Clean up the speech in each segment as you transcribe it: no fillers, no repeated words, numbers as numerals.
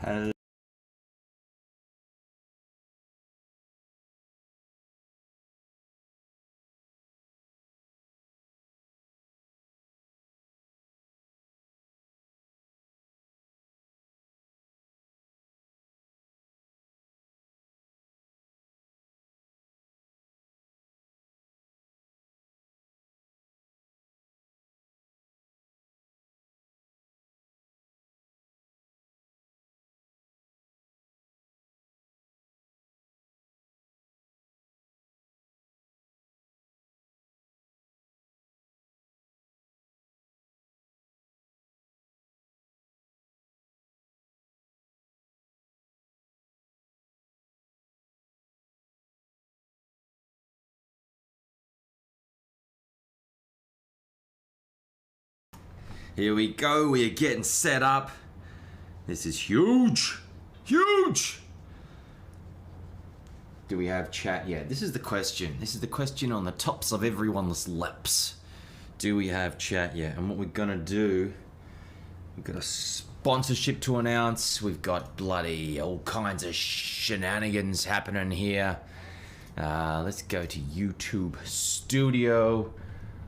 Hello. Here we go, we are getting set up. This is huge, huge. Do we have chat yet? This is the question. This is the question on the tops of everyone's lips. Do we have chat yet? And what we're gonna do, we've got a sponsorship to announce. We've got bloody all kinds of shenanigans happening here. Let's go to YouTube Studio.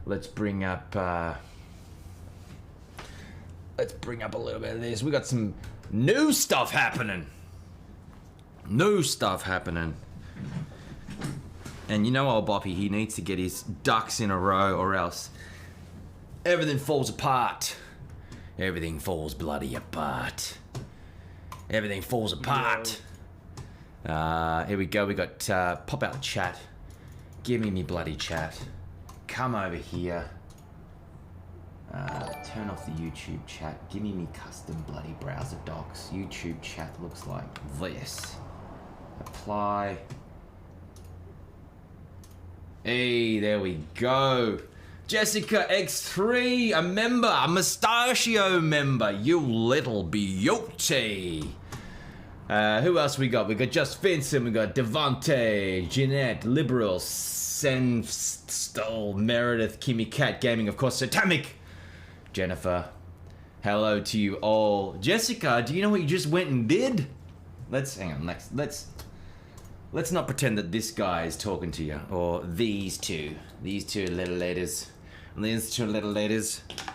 Let's bring up a little bit of this. We got some new stuff happening. New stuff happening. And you know old Boppy, he needs to get his ducks in a row or else everything falls apart. Everything falls bloody apart. Everything falls apart. Here we go. We got pop out chat. Give me bloody chat. Come over here. Turn off the YouTube chat. Give me custom bloody browser docs. YouTube chat looks like this. Apply. Hey, there we go. Jessica X3, a member, a Mustachio member. You little beauty. Who else we got? We got Just Vincent, we got Devante, Jeanette, Liberal, Sen Stoll, Meredith, Kimmy Cat Gaming, of course, Satamic. Jennifer, hello to you all. Jessica, do you know what you just went and did? Let's hang on. Let's not pretend that this guy is talking to you, or these two little ladies,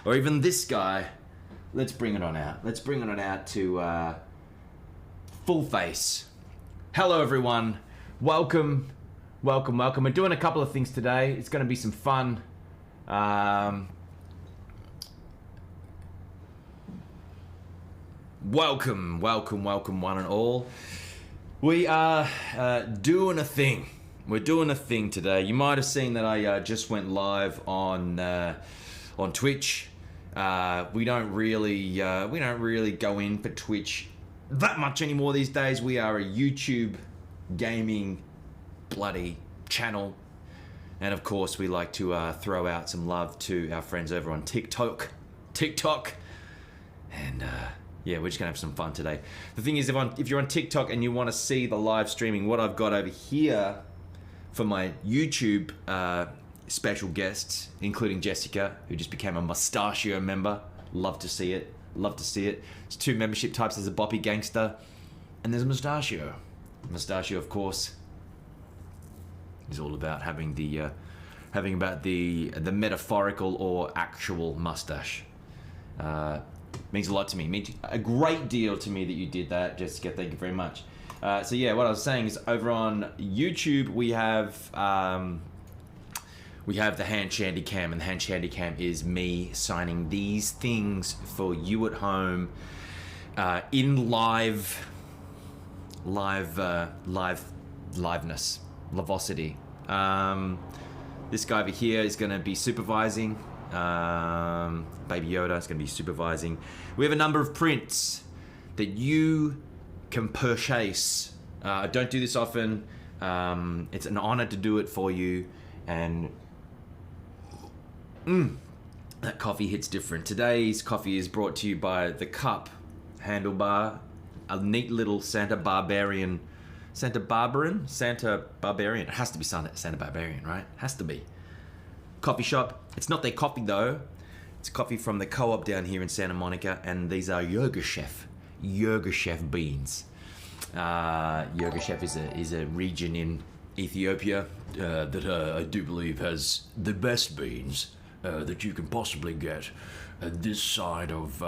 or even this guy. Let's bring it on out. Let's bring it on out to full face. Hello, everyone. Welcome. We're doing a couple of things today. It's going to be some fun. Welcome, one and all. We are doing a thing. We're doing a thing today. You might have seen that I just went live on Twitch. We don't really go in for Twitch that much anymore these days. We are a YouTube gaming bloody channel, and of course we like to throw out some love to our friends over on TikTok, and. Yeah, we're just gonna have some fun today. The thing is, if you're on TikTok and you want to see the live streaming, what I've got over here for my YouTube special guests, including Jessica, who just became a Mustachio member. Love to see it. There's two membership types. There's a Boppy Gangster, and there's a Mustachio. Mustachio, of course, is all about having the metaphorical or actual mustache. Means a lot to me. Means a great deal to me that you did that, Jessica. Thank you very much. So yeah, what I was saying is over on YouTube we have the hand shandy cam, and the hand shandy cam is me signing these things for you at home in liveness, livosity. This guy over here is going to be supervising. Baby Yoda is going to be supervising. We have a number of prints that you can purchase. I don't do this often. It's an honor to do it for you, and that coffee hits different. Today's coffee is brought to you by the Cup Handlebar, a neat little Santa Barbarian. It has to be Santa Barbarian, right? Has to be. Coffee shop. It's not their coffee though. It's coffee from the co-op down here in Santa Monica, and these are Yoga Chef Yirgacheffe beans. Yirgacheffe is a region in Ethiopia that I do believe has the best beans that you can possibly get this side of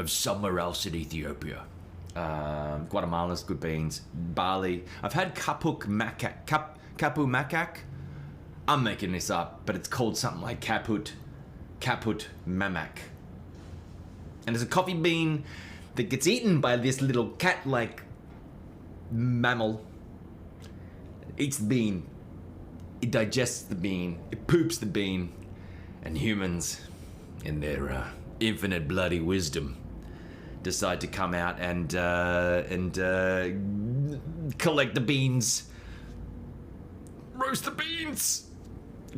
somewhere else in Ethiopia. Guatemala's good beans. Barley. I've had kapu makak. I'm making this up, but it's called something like kaput mamak. And it's a coffee bean that gets eaten by this little cat-like mammal. It eats the bean. It digests the bean. It poops the bean. And humans, in their infinite bloody wisdom, decide to come out and collect the beans, roast the beans,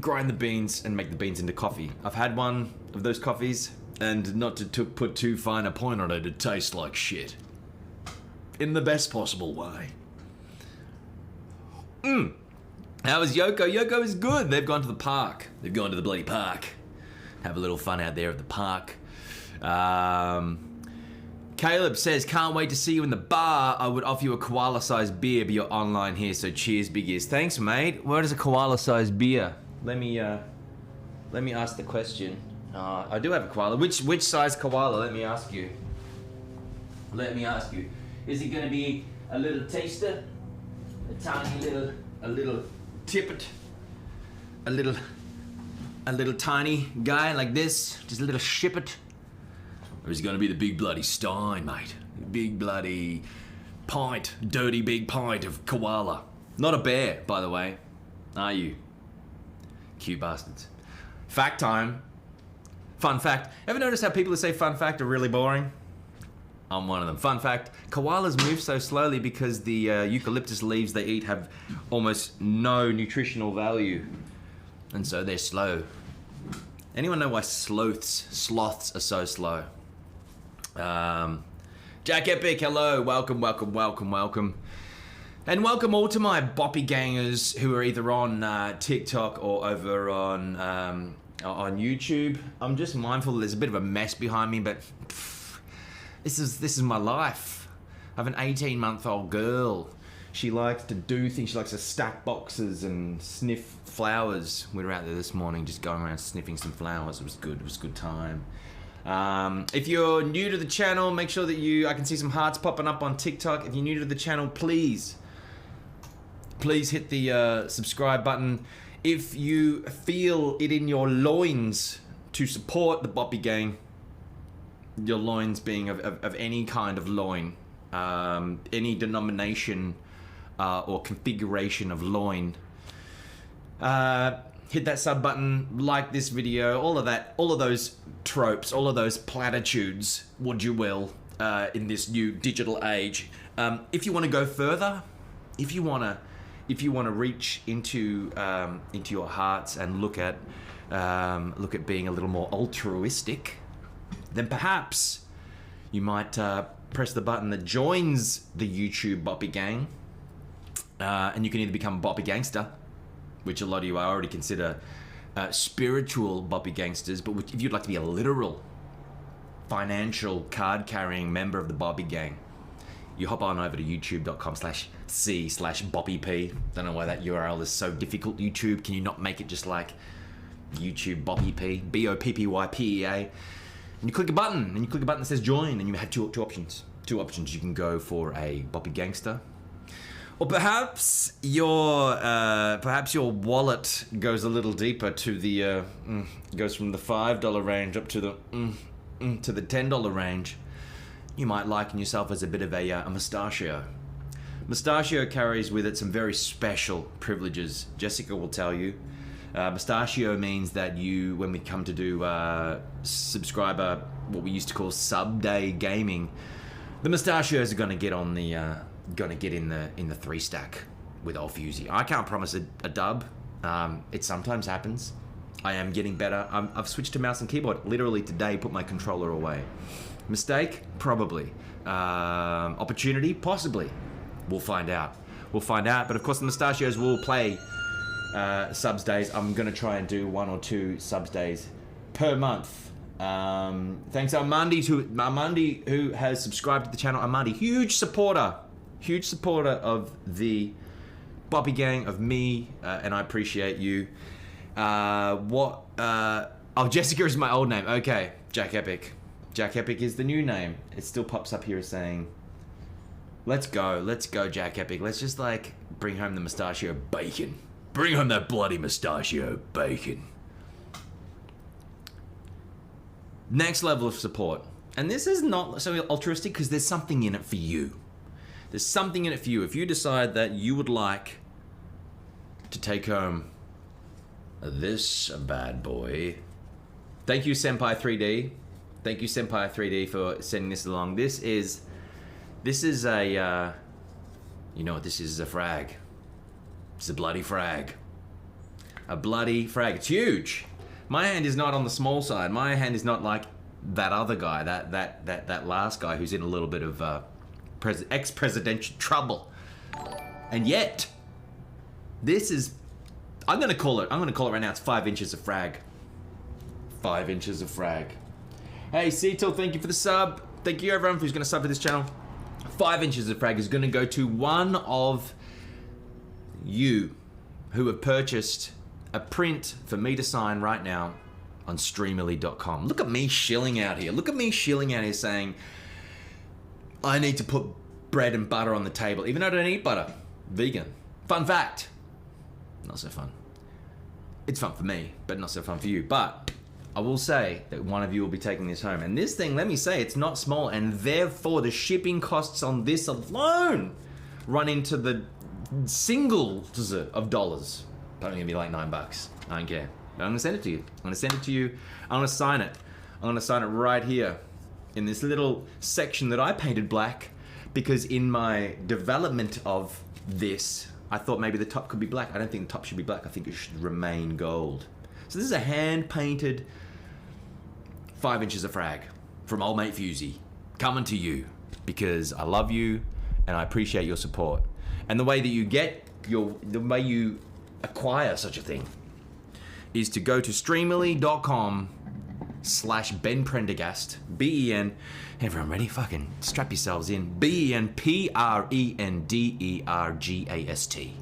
grind the beans, and make the beans into coffee. I've had one of those coffees, and not to put too fine a point on it, it tastes like shit. In the best possible way. How is Yoko? Yoko is good. They've gone to the park. They've gone to the bloody park. Have a little fun out there at the park. Caleb says, can't wait to see you in the bar. I would offer you a koala-sized beer, but you're online here, so cheers, big ears. Thanks, mate. What is a koala-sized beer? Let me ask the question. I do have a koala. Which size koala? Let me ask you. Is it going to be a little taster? A tiny little tippet? A little tiny guy like this? Just a little shippet? Or is it going to be the big bloody stein, mate? Big bloody pint, dirty big pint of koala. Not a bear, by the way. Are you? Cute bastards. Fact time. Fun fact. Ever notice how people who say fun fact are really boring? I'm one of them. Fun fact. Koalas move so slowly because the eucalyptus leaves they eat have almost no nutritional value. And so they're slow. Anyone know why sloths are so slow? Jack Epic, hello, welcome. And welcome all to my boppy gangers who are either on TikTok or over on YouTube. I'm just mindful there's a bit of a mess behind me, but this is my life. I have an 18-month-old girl. She likes to do things. She likes to stack boxes and sniff flowers. We were out there this morning just going around sniffing some flowers. It was good. It was a good time. If you're new to the channel, make sure that I can see some hearts popping up on TikTok. If you're new to the channel, please hit the subscribe button. If you feel it in your loins to support the Boppy Gang, your loins being of any kind of loin, any denomination or configuration of loin, hit that sub button, like this video, all of those tropes, all of those platitudes, would you will, in this new digital age. If you want to go further, if you want to reach into your hearts and look at being a little more altruistic, then perhaps you might press the button that joins the YouTube Boppy Gang, and you can either become a Boppy Gangster, which a lot of you I already consider spiritual Boppy Gangsters, but if you'd like to be a literal financial card-carrying member of the Boppy Gang, you hop on over to youtube.com/c/boppyp. Don't know why that URL is so difficult, YouTube. Can you not make it just like YouTube Boppyp, BOPPYPEA? And you click a button, that says join, and you have two options. You can go for a Boppy Gangster, or perhaps your wallet goes a little deeper to the goes from the $5 range up to the $10 range. You might liken yourself as a bit of a mustachio. Mustachio carries with it some very special privileges. Jessica will tell you. Mustachio means that when we come to do subscriber, what we used to call sub-day gaming, the mustachios are going to get on the in the 3-stack with old Fusey. I can't promise a dub. It sometimes happens. I am getting better. I've switched to mouse and keyboard literally today. Put my controller away. Mistake? Probably. Opportunity? Possibly. We'll find out. But of course the mustachios will play subs days. I'm going to try and do 1 or 2 subs days per month Thanks Armandi who has subscribed to the channel. Armandi, huge supporter of the Boppy Gang, of me, and I appreciate you. Oh, Jessica is my old name. Okay, Jack Epic. Jack Epic is the new name. It still pops up here as saying, let's go, Jack Epic. Let's just like bring home the mustachio bacon. Bring home that bloody mustachio bacon. Next level of support. And this is not so altruistic because there's something in it for you. There's something in it for you. If you decide that you would like to take home this bad boy. Thank you, Senpai 3D. Thank you, Senpai 3D, for sending this along. This is a, you know what this is? A frag. It's a bloody frag. A bloody frag. It's huge. My hand is not on the small side. My hand is not like that other guy, that last guy who's in a little bit of ex-presidential trouble. And yet, this is, I'm gonna call it right now, it's 5 inches of frag. 5 inches of frag. Hey, Cetil, thank you for the sub. Thank you everyone who's gonna sub to this channel. 5 inches of frag is gonna go to one of you who have purchased a print for me to sign right now on Streamily.com. Look at me shilling out here. Look at me shilling out here saying, I need to put bread and butter on the table, even though I don't eat butter. Vegan. Fun fact. Not so fun. It's fun for me, but not so fun for you. But I will say that one of you will be taking this home. And this thing, let me say, it's not small, and therefore the shipping costs on this alone run into the singles of dollars. Probably gonna be like $9. I don't care. But I'm gonna send it to you. I'm gonna send it to you. I'm gonna sign it. I'm gonna sign it right here in this little section that I painted black because in my development of this, I thought maybe the top could be black. I don't think the top should be black. I think it should remain gold. So this is a hand-painted 5 inches of frag from old mate Fusey coming to you because I love you and I appreciate your support. And the way that you get the way you acquire such a thing is to go to streamily.com/Ben Prendergast, B-E-N, everyone ready? Fucking strap yourselves in. B-E-N P-R-E-N-D-E-R-G-A-S-T.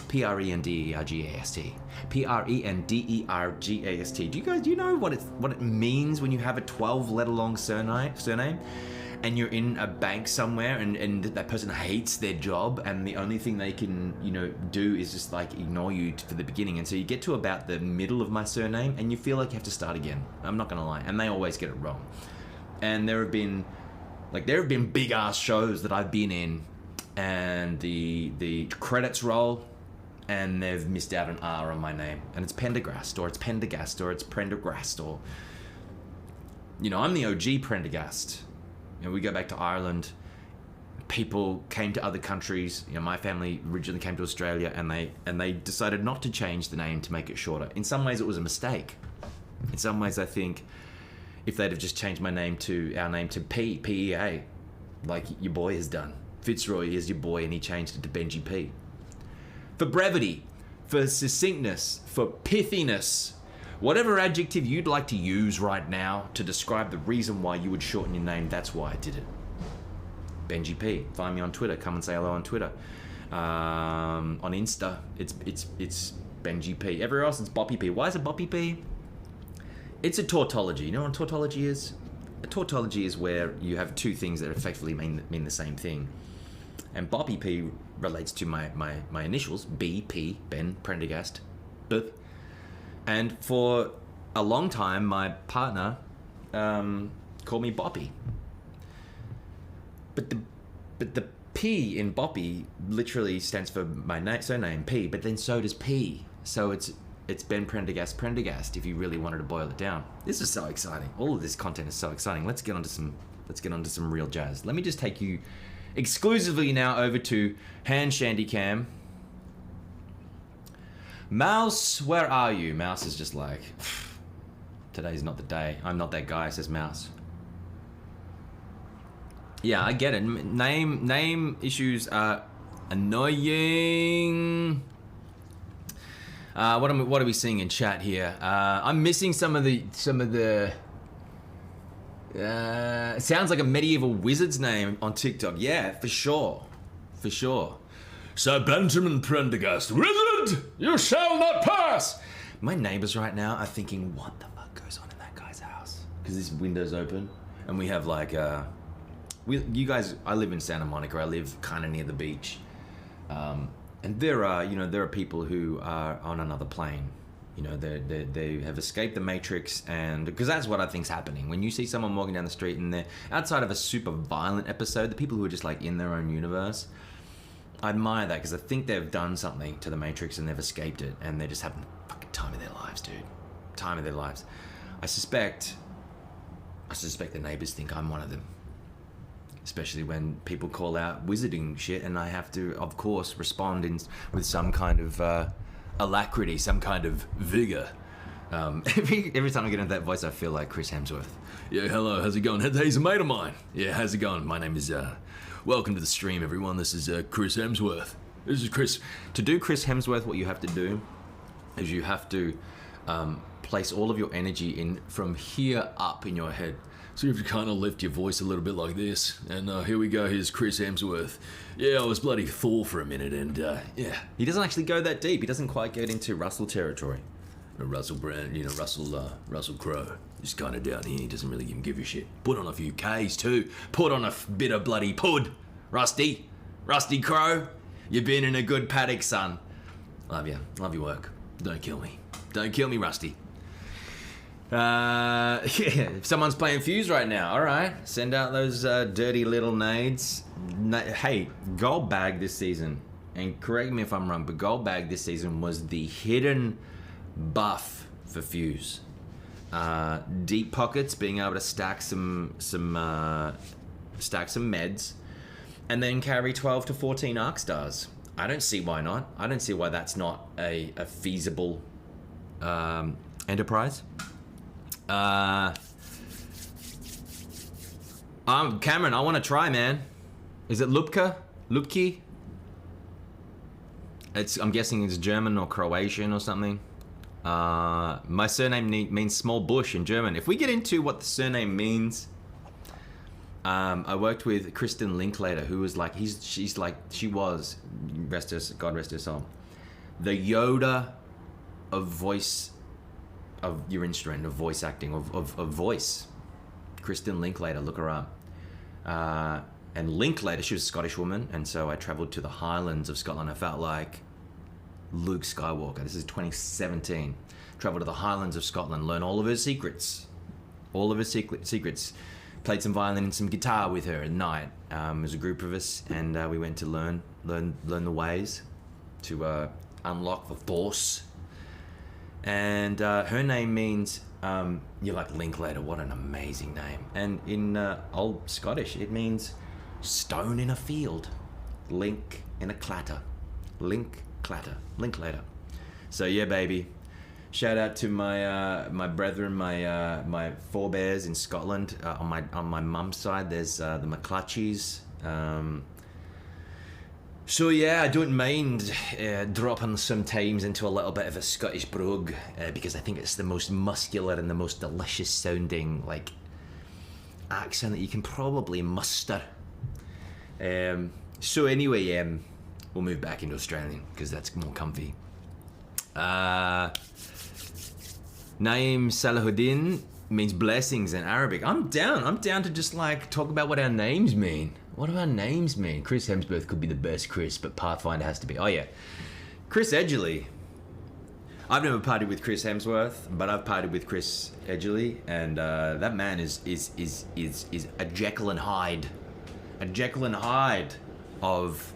P-R-E-N-D-E-R-G-A-S-T. P-R-E-N-D-E-R-G-A-S-T. Do you know what it means when you have a 12-letter long surname? And you're in a bank somewhere and that person hates their job and the only thing they can, do is just like ignore you for the beginning. And so you get to about the middle of my surname and you feel like you have to start again. I'm not gonna lie. And they always get it wrong. And there have been big ass shows that I've been in and the credits roll and they've missed out an R on my name. And it's Pendergast or it's Pendergast or it's Prendergast or, I'm the OG Prendergast. We go back to Ireland. People came to other countries. My family originally came to Australia, and they decided not to change the name to make it shorter. In some ways, it was a mistake. In some ways, I think if they'd have just changed our name to P-E-A, like your boy has done. Fitzroy is your boy, and he changed it to Benji P. For brevity, for succinctness, for pithiness. Whatever adjective you'd like to use right now to describe the reason why you would shorten your name, that's why I did it. Benji P. Find me on Twitter. Come and say hello on Twitter. On Insta, it's Benji P. Everywhere else, it's Boppy P. Why is it Boppy P? It's a tautology. You know what a tautology is? A tautology is where you have two things that effectively mean the same thing. And Boppy P relates to my initials, B-P, Ben Prendergast, B. And for a long time, my partner called me Boppy. But the P in Boppy literally stands for my surname, P, but then so does P. So it's Ben Prendergast if you really wanted to boil it down. This is so exciting. All of this content is so exciting. Let's get onto some real jazz. Let me just take you exclusively now over to Hand Shandy Cam. Mouse, where are you? Mouse is just like, today's not the day. I'm not that guy, says Mouse. Yeah, I get it. Name issues are annoying. What are we seeing in chat here? I'm missing some of the It sounds like a medieval wizard's name on TikTok. Yeah, for sure. For sure. Sir Benjamin Prendergast, wizard, you shall not pass! My neighbors right now are thinking, what the fuck goes on in that guy's house? Because this window's open, and we have like, you guys, I live in Santa Monica, I live kind of near the beach. And there are people who are on another plane. You know, they have escaped the Matrix, and because that's what I think's happening. When you see someone walking down the street and they're outside of a super violent episode, the people who are just like in their own universe, I admire that because I think they've done something to the Matrix and they've escaped it, and they're just having the fucking time of their lives, dude. Time of their lives. I suspect the neighbors think I'm one of them. Especially when people call out wizarding shit, and I have to, of course, respond with some kind of alacrity, some kind of vigor. Every time I get into that voice, I feel like Chris Hemsworth. Yeah, hello, how's it going? He's a mate of mine. Yeah, how's it going? My name is, welcome to the stream, everyone. This is Chris Hemsworth. This is Chris. To do Chris Hemsworth, what you have to do is you have to place all of your energy in from here up in your head. So you have to kind of lift your voice a little bit like this. And here we go, here's Chris Hemsworth. Yeah, I was bloody Thor for a minute, and yeah. He doesn't actually go that deep. He doesn't quite get into Russell territory. Russell Brand, Russell Crowe. He's kind of down here, he doesn't really even give a shit. Put on a few Ks too. Put on a bit of bloody pud. Rusty Crowe. You've been in a good paddock, son. Love you. Love your work. Don't kill me. Don't kill me, Rusty. Yeah, if someone's playing Fuse right now, alright, send out those dirty little nades. Hey, Gold Bag this season, and correct me if I'm wrong, but Gold Bag this season was the hidden buff for Fuse. Deep pockets, being able to stack some meds, and then carry 12 to 14 arc stars. I don't see why not. I don't see why that's not a feasible enterprise. Cameron, I want to try, man. Is it Lupke? I'm guessing it's German or Croatian or something. My surname means small bush in German. If we get into what the surname means, I worked with Kristen Linklater, who was like, she was, God rest her soul, the Yoda of voice, of your instrument, of voice acting, of voice. Kristen Linklater, look her up. And Linklater, she was a Scottish woman, and so I travelled to the Highlands of Scotland. I felt like Luke Skywalker. This is 2017. Travelled to the Highlands of Scotland, learn all of her secrets. All of her secrets. Played some violin and some guitar with her at night. There was a group of us, and we went to learn the ways to unlock the Force. And her name means, you're like Linklater, what an amazing name. And in old Scottish, it means stone in a field, link in a clatter, Linklater. So yeah, baby. Shout out to my brethren, my forebears in Scotland. On my mum's side, there's the McClutchies. So yeah, I don't mind dropping some times into a little bit of a Scottish brogue because I think it's the most muscular and the most delicious sounding like accent that you can probably muster. So anyway, we'll move back into Australian because that's more comfy. Naim Salahuddin means blessings in Arabic. I'm down to just like talk about what our names mean. What do our names mean? Chris Hemsworth could be the best Chris, but Pathfinder has to be. Oh yeah, Chris Edgerly. I've never partied with Chris Hemsworth, but I've partied with Chris Edgerly, and that man is a Jekyll and Hyde, of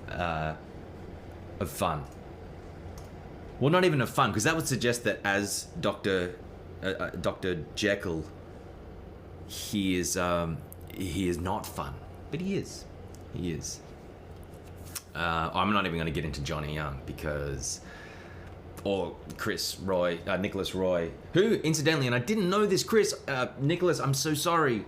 fun. Well, not even of fun, because that would suggest that as Dr. Jekyll, he is not fun, but he is. I'm not even going to get into Johnny Young or Nicholas Roy, who incidentally, and I didn't know this, Nicholas, I'm so sorry.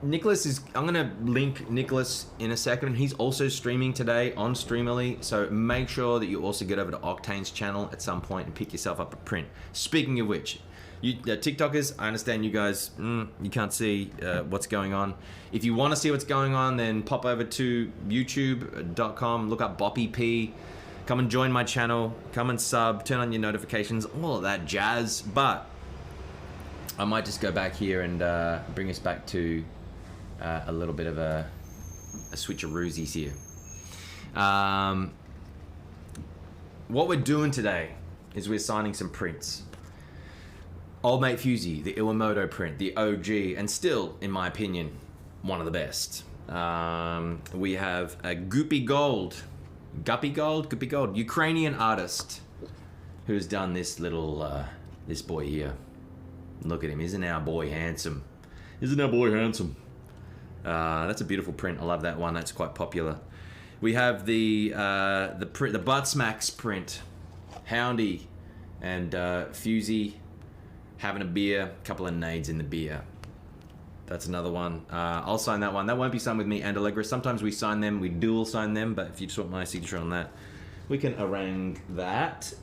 I'm going to link Nicholas in a second. He's also streaming today on Streamily, so make sure that you also get over to Octane's channel at some point and pick yourself up a print. Speaking of which, You TikTokers, I understand you guys, you can't see what's going on. If you want to see what's going on, then pop over to youtube.com, look up Boppy P, come and join my channel, come and sub, turn on your notifications, all of that jazz. But I might just go back here and bring us back to a little bit of a switcheroosies here. What we're doing today is we're signing some prints. Old Mate Fusey, the Iwamoto print, the OG, and still, in my opinion, one of the best. We have a Guppy Gold, Ukrainian artist who's done this little, this boy here. Look at him, isn't our boy handsome? Isn't our boy handsome? That's a beautiful print, I love that one, that's quite popular. We have the Butt Smacks print, Houndy and Fusey having a beer, a couple of nades in the beer. That's another one. I'll sign that one. That won't be signed with me and Allegra. Sometimes we sign them, we dual sign them, but if you just want my signature on that, we can arrange that.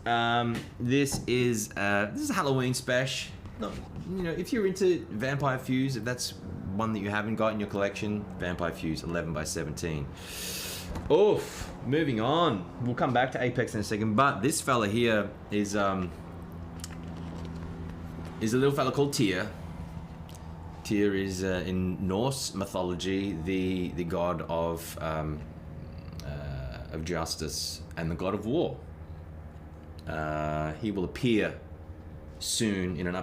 This is a Halloween special. No, you know, if you're into Vampire Fuse, if that's one that you haven't got in your collection, Vampire Fuse 11x17. Oof, moving on. We'll come back to Apex in a second, but this fella here is a little fella called Tyr. Tyr is in Norse mythology the god of justice and the god of war. He will appear soon in an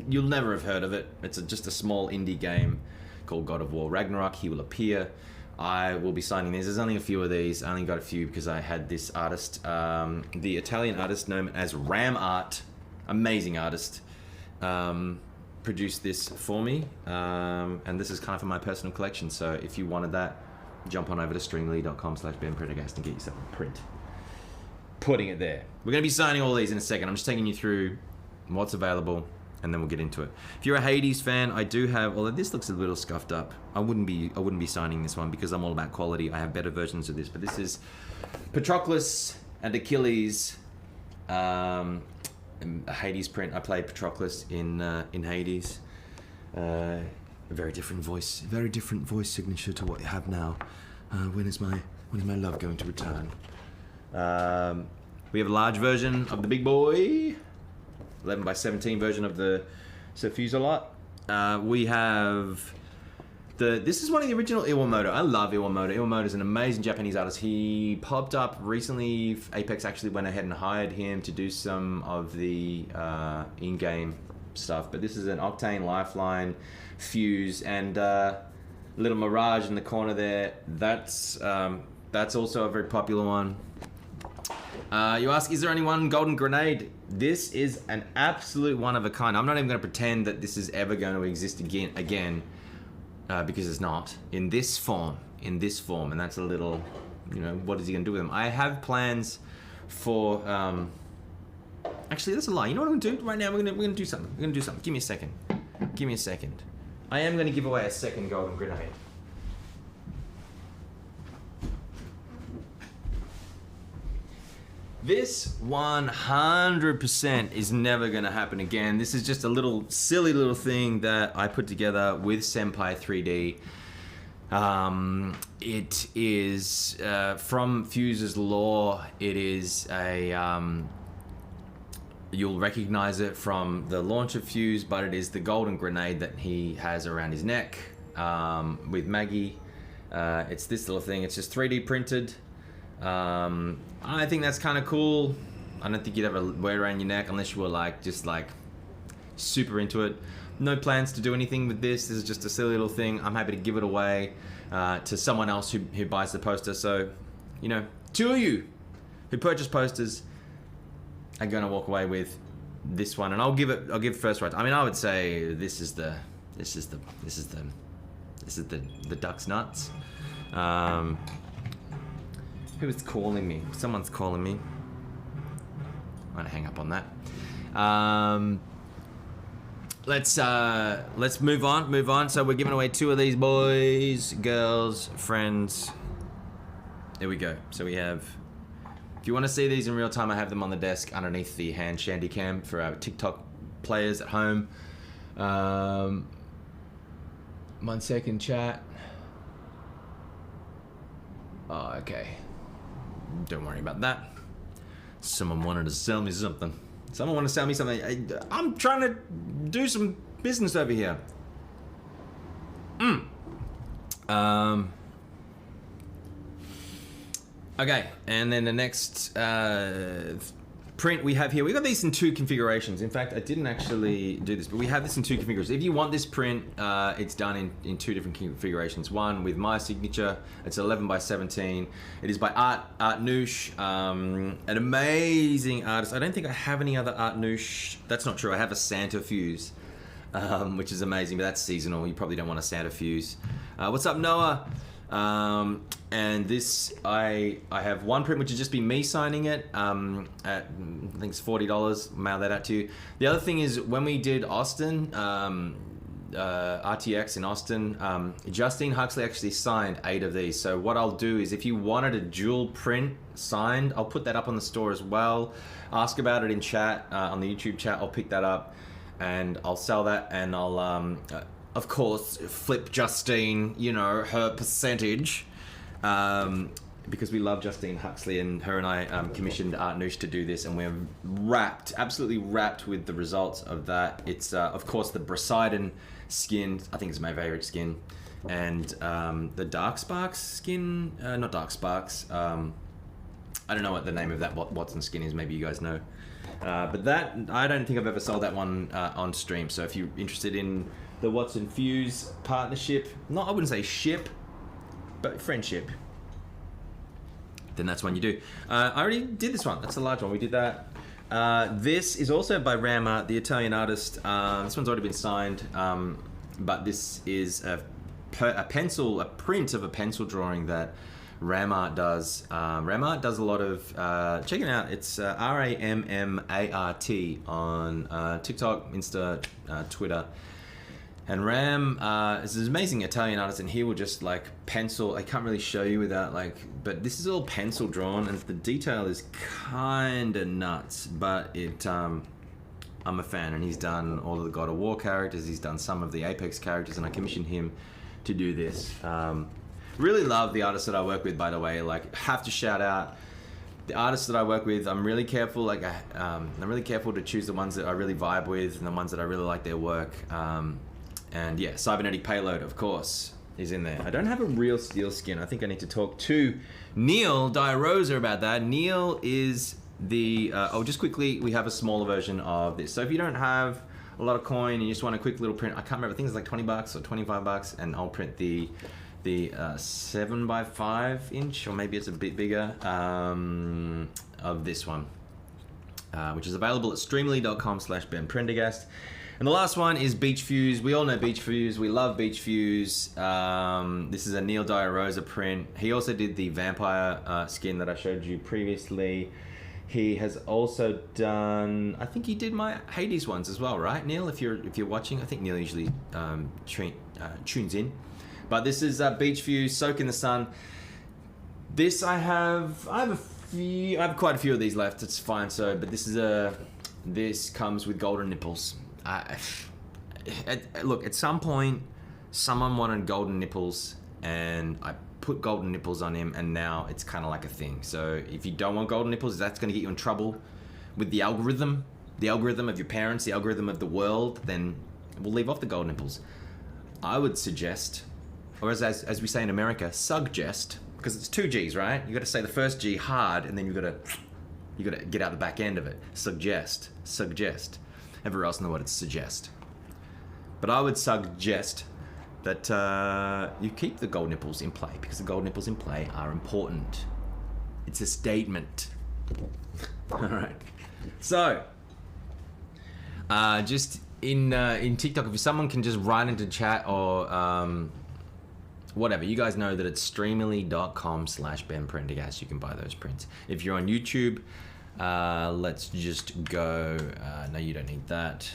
you'll never have heard of it. It's just a small indie game called God of War Ragnarok. He will appear. I will be signing these. There's only a few of these. I only got a few because I had this artist, the Italian artist known as Ram Art, amazing artist, produced this for me, and this is kind of for my personal collection. So if you wanted that, jump on over to streamily.com/Prendergast and get yourself a print. Putting it there. We're going to be signing all these in a second. I'm just taking you through what's available, and then we'll get into it. If you're a Hades fan, I do have, although this looks a little scuffed up, I wouldn't be signing this one because I'm all about quality. I have better versions of this, but this is Patroclus and Achilles, a Hades print. I played Patroclus in Hades. A very different voice signature to what you have now. When is my love going to return? We have a large version of the big boy, 11x17 version of the Fuse-a-lot. We have this is one of the original Iwamoto. I love Iwamoto. Iwamoto is an amazing Japanese artist. He popped up recently. Apex actually went ahead and hired him to do some of the in-game stuff. But this is an Octane Lifeline Fuse and little Mirage in the corner there. That's also a very popular one. You ask, is there only one Golden Grenade? This is an absolute one of a kind. I'm not even going to pretend that this is ever going to exist again, because it's not in this form. And that's a little, you know, what is he going to do with them? I have plans for. Actually, that's a lie. You know what I'm going to do right now? We're going to do something. We're going to do something. Give me a second. I am going to give away a second Golden Grenade. This 100% is never going to happen again. This is just a little silly little thing that I put together with Senpai 3D. It is from Fuse's lore. It is a you'll recognize it from the launch of Fuse, but it is the golden grenade that he has around his neck with Maggie. It's this little thing. It's just 3D printed. I think that's kind of cool. I don't think you'd ever wear it around your neck unless you were just super into it. No plans to do anything with this. This is just a silly little thing. I'm happy to give it away to someone else who buys the poster. So, you know, two of you who purchase posters are gonna walk away with this one, and I'll give first right. I mean, I would say this is the duck's nuts. Who is calling me? Someone's calling me. I'm gonna hang up on that. Let's move on. So we're giving away two of these boys, girls, friends. There we go. So we have. If you want to see these in real time, I have them on the desk underneath the hand shandy cam for our TikTok players at home. 1 second, chat. Oh, okay. Don't worry about that. Someone wanted to sell me something. Someone wanted to sell me something. I'm trying to do some business over here. Okay, and then the next print we have here, we got these in 2 configurations. In fact, I didn't actually do this, but we have this in 2 configurations. If you want this print, it's done in 2 different configurations. One with my signature, it's 11 by 17. It is by Art Noosh, an amazing artist. I don't think I have any other Art Noosh. That's not true. I have a Santa Fuse, which is amazing, but that's seasonal. You probably don't want a Santa Fuse. What's up, Noah? And this, I have one print which has just been me signing it at, I think it's $40, mail that out to you. The other thing is, when we did Austin, RTX in Austin, Justine Huxley actually signed 8 of these. So what I'll do is, if you wanted a dual print signed, I'll put that up on the store as well. Ask about it in chat, on the YouTube chat. I'll pick that up and I'll sell that, and I'll of course flip Justine, you know, her percentage, because we love Justine Huxley, and her and I commissioned Art Noosh to do this, and we're absolutely wrapped with the results of that. It's of course the Poseidon skin. I think it's my favorite skin, and the Dark Sparks skin, not Dark Sparks, I don't know what the name of that Watson skin is, maybe you guys know. But that, I don't think I've ever sold that one on stream. So if you're interested in the Watson Fuse partnership, I wouldn't say ship, but friendship, then that's one you do. I already did this one. That's a large one. We did that. This is also by Rama, the Italian artist. This one's already been signed, but this is a print of a pencil drawing that Ramart does. Ramart does a lot of, check it out, it's Rammart on TikTok, Insta, Twitter. And Ram is an amazing Italian artist, and he will just like pencil, I can't really show you without but this is all pencil drawn, and the detail is kinda nuts, but I'm a fan, and he's done all of the God of War characters, he's done some of the Apex characters, and I commissioned him to do this. Really love the artists that I work with, by the way. Have to shout out the artists that I work with. I'm really careful. I'm really careful to choose the ones that I really vibe with and the ones that I really like their work. And yeah, Cybernetic Payload, of course, is in there. I don't have a real steel skin. I think I need to talk to Neil Diarosa about that. Neil is the. Just quickly, we have a smaller version of this. So if you don't have a lot of coin and you just want a quick little print, I can't remember. I think it's like $20 or $25, and I'll print the 7x5 inch, or maybe it's a bit bigger, of this one, which is available at streamily.com/BenPrendergast. And the last one is Beach Fuse. We all know Beach Fuse. We love Beach Fuse. This is a Neil Diarosa print. He also did the vampire skin that I showed you previously. He has also done, I think he did my Hades ones as well, right, Neil? If you're watching, I think Neil usually tunes in. But this is Beach Fuse, Soak in the Sun. This I have quite a few of these left. It's fine. So, but this comes with golden nipples. Look, at some point, someone wanted golden nipples, and I put golden nipples on him, and now it's kind of like a thing. So if you don't want golden nipples, that's going to get you in trouble with the algorithm of your parents, the algorithm of the world. Then we'll leave off the golden nipples. I would suggest, or as we say in America, suggest, because it's 2 G's, right? You got to say the first G hard, and then you got to get out the back end of it. Suggest. Everywhere else in the world, it's suggest. But I would suggest that you keep the gold nipples in play, because the gold nipples in play are important. It's a statement. All right. So, just in TikTok, if someone can just write into chat or whatever, you guys know that it's streamily.com/BenPrendergast. You can buy those prints. If you're on YouTube, let's just go. No, you don't need that.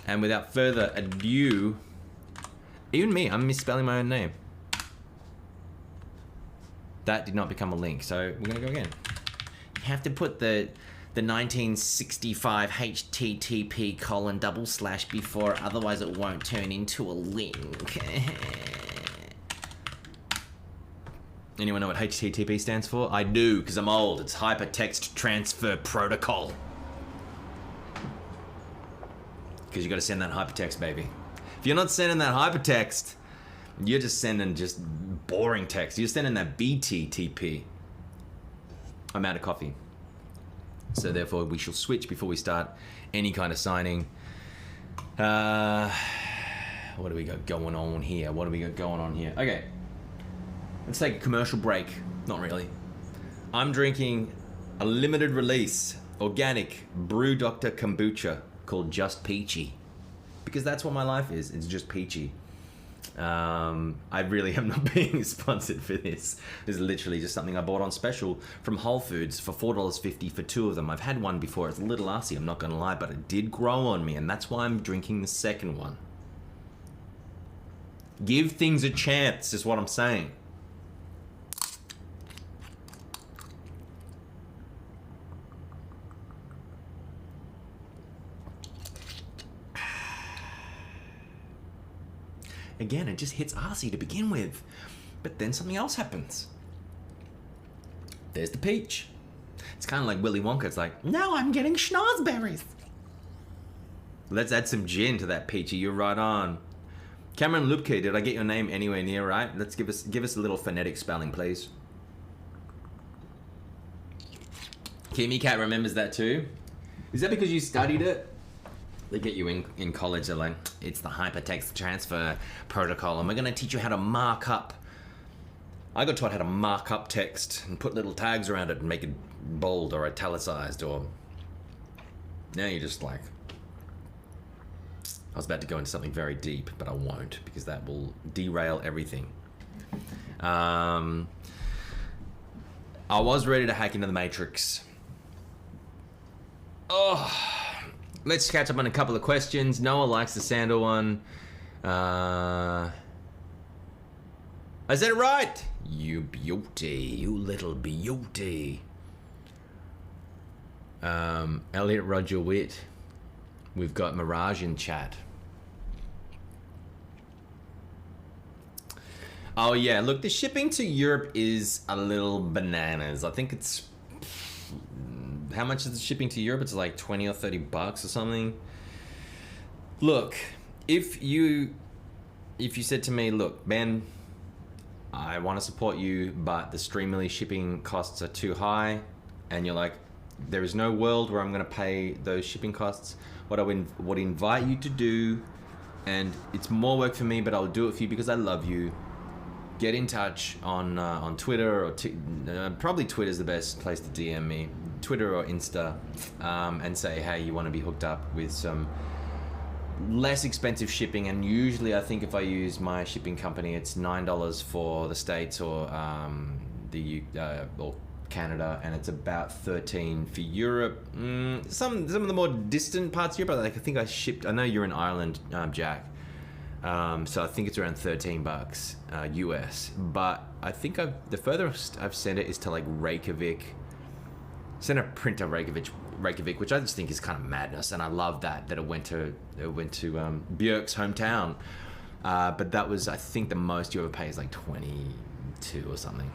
And without further ado, even me, I'm misspelling my own name. That did not become a link, so we're gonna go again. You have to put the the 1965 http:// before, otherwise it won't turn into a link. Anyone know what HTTP stands for? I do, because I'm old. It's Hypertext Transfer Protocol. Because you got to send that hypertext, baby. If you're not sending that hypertext, you're just sending just boring text. You're sending that BTTP. I'm out of coffee. So therefore, we shall switch before we start any kind of signing. What do we got going on here? Okay. Let's take a commercial break. Not really. I'm drinking a limited release, organic Brew Doctor kombucha called Just Peachy. Because that's what my life is. It's just peachy. I really am not being sponsored for this. This is literally just something I bought on special from Whole Foods for $4.50 for 2 of them. I've had one before. It's a little arsey, I'm not going to lie, but it did grow on me, and that's why I'm drinking the second one. Give things a chance is what I'm saying. Again, it just hits arsey to begin with, but then something else happens. There's the peach. It's kind of like Willy Wonka. It's like, now I'm getting schnozberries. Let's add some gin to that peachy. You're right on. Cameron Lupke, did I get your name anywhere near right? Let's give us a little phonetic spelling, please. Kimmy Cat remembers that too. Is that because you studied it? They get you in college, they're like, it's the hypertext transfer protocol, and we're going to teach you how to mark up. I got taught how to mark up text and put little tags around it and make it bold or italicized, or now you're just like, I was about to go into something very deep, but I won't, because that will derail everything. I was ready to hack into the Matrix. Oh, let's catch up on a couple of questions. Noah likes the sandal one. I said it right. You beauty, you little beauty. Elliot Roger Witt. We've got Mirage in chat. Oh yeah, look, the shipping to Europe is a little bananas. I think it's, how much is the shipping to Europe? It's like 20 or 30 bucks or something. Look, if you said to me, look, Ben, I want to support you, but the Streamily shipping costs are too high, and you're like, there is no world where I'm going to pay those shipping costs. What I would invite you to do, and it's more work for me, but I'll do it for you because I love you. Get in touch on Twitter, or probably Twitter's the best place to DM me. Twitter or Insta, and say, hey, you want to be hooked up with some less expensive shipping. And usually I think if I use my shipping company, it's $9 for the States or or Canada, and it's about $13 for Europe. Some of the more distant parts of Europe, like I think I know you're in Ireland, Jack. So I think it's around 13 bucks US. But I think the furthest I've sent it is to like Reykjavik. Sent a print to Reykjavik, which I just think is kind of madness, and I love that it went to Björk's hometown. But that was, I think, the most you ever pay is like 22 or something.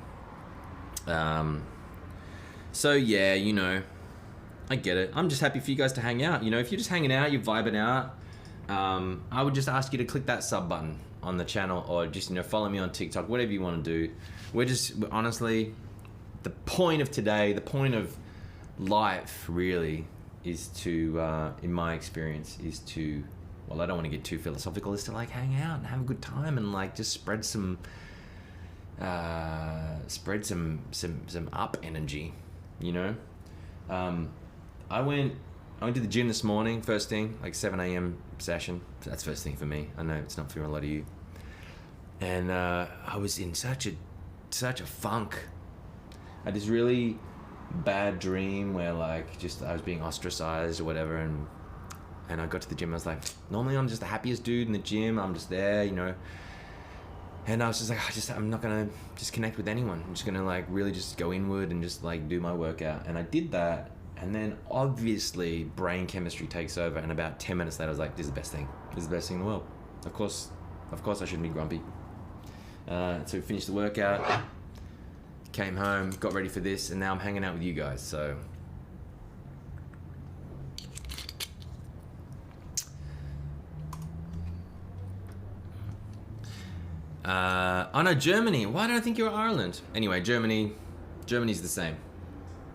So yeah, you know, I get it. I'm just happy for you guys to hang out. You know, if you're just hanging out, you're vibing out, I would just ask you to click that sub button on the channel, or just, you know, follow me on TikTok, whatever you want to do. We're honestly, the point of today, the point of life really is to, in my experience, is to, well, I don't want to get too philosophical, is to like hang out and have a good time and like just spread some up energy, you know. I went to the gym this morning, first thing, like 7 a.m. session. That's first thing for me. I know it's not for a lot of you. And I was in such a funk. I had this really bad dream where like just I was being ostracized or whatever, and I got to the gym. I was like, normally I'm just the happiest dude in the gym. I'm just there, you know. And I was just like, I'm not gonna just connect with anyone. I'm just gonna like really just go inward and just like do my workout. And I did that, And then obviously brain chemistry takes over, and about 10 minutes later I was like, this is the best thing. This is the best thing in the world. Of course I shouldn't be grumpy. So we finished the workout, came home, got ready for this, and now I'm hanging out with you guys, so. Oh no, Germany. Why did I think you were Ireland? Anyway, Germany's the same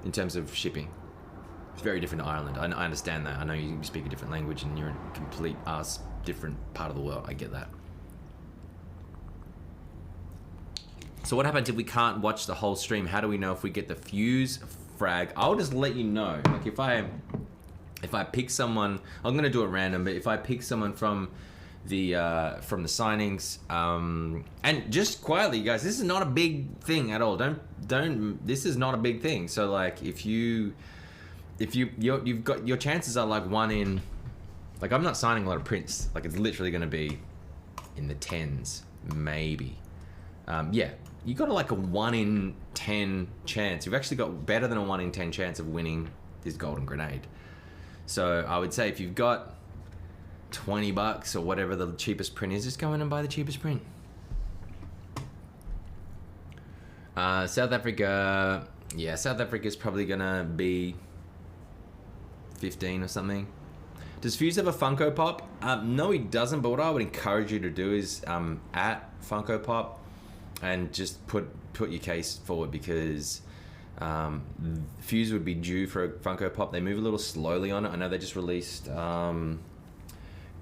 in terms of shipping. It's very different to Ireland. I understand that. I know you speak a different language and you're in a complete ass different part of the world. I get that. So what happens if we can't watch the whole stream? How do we know if we get the fuse frag? I'll just let you know. Like if I pick someone, I'm gonna do it random, but if I pick someone from the signings, and just quietly, guys, this is not a big thing at all. Don't. This is not a big thing. So like, if you've got, your chances are like 1 in, like I'm not signing a lot of prints. Like it's literally going to be in the 10s, maybe. Yeah, you got like a 1 in 10 chance. You've actually got better than a 1 in 10 chance of winning this golden grenade. So I would say if you've got $20 or whatever the cheapest print is, just go in and buy the cheapest print. South Africa, yeah, South Africa's probably gonna be 15 or something. Does Fuse have a Funko Pop? No, he doesn't, but what I would encourage you to do is at Funko Pop and just put your case forward, because Fuse would be due for a Funko Pop. They move a little slowly on it. I know they just released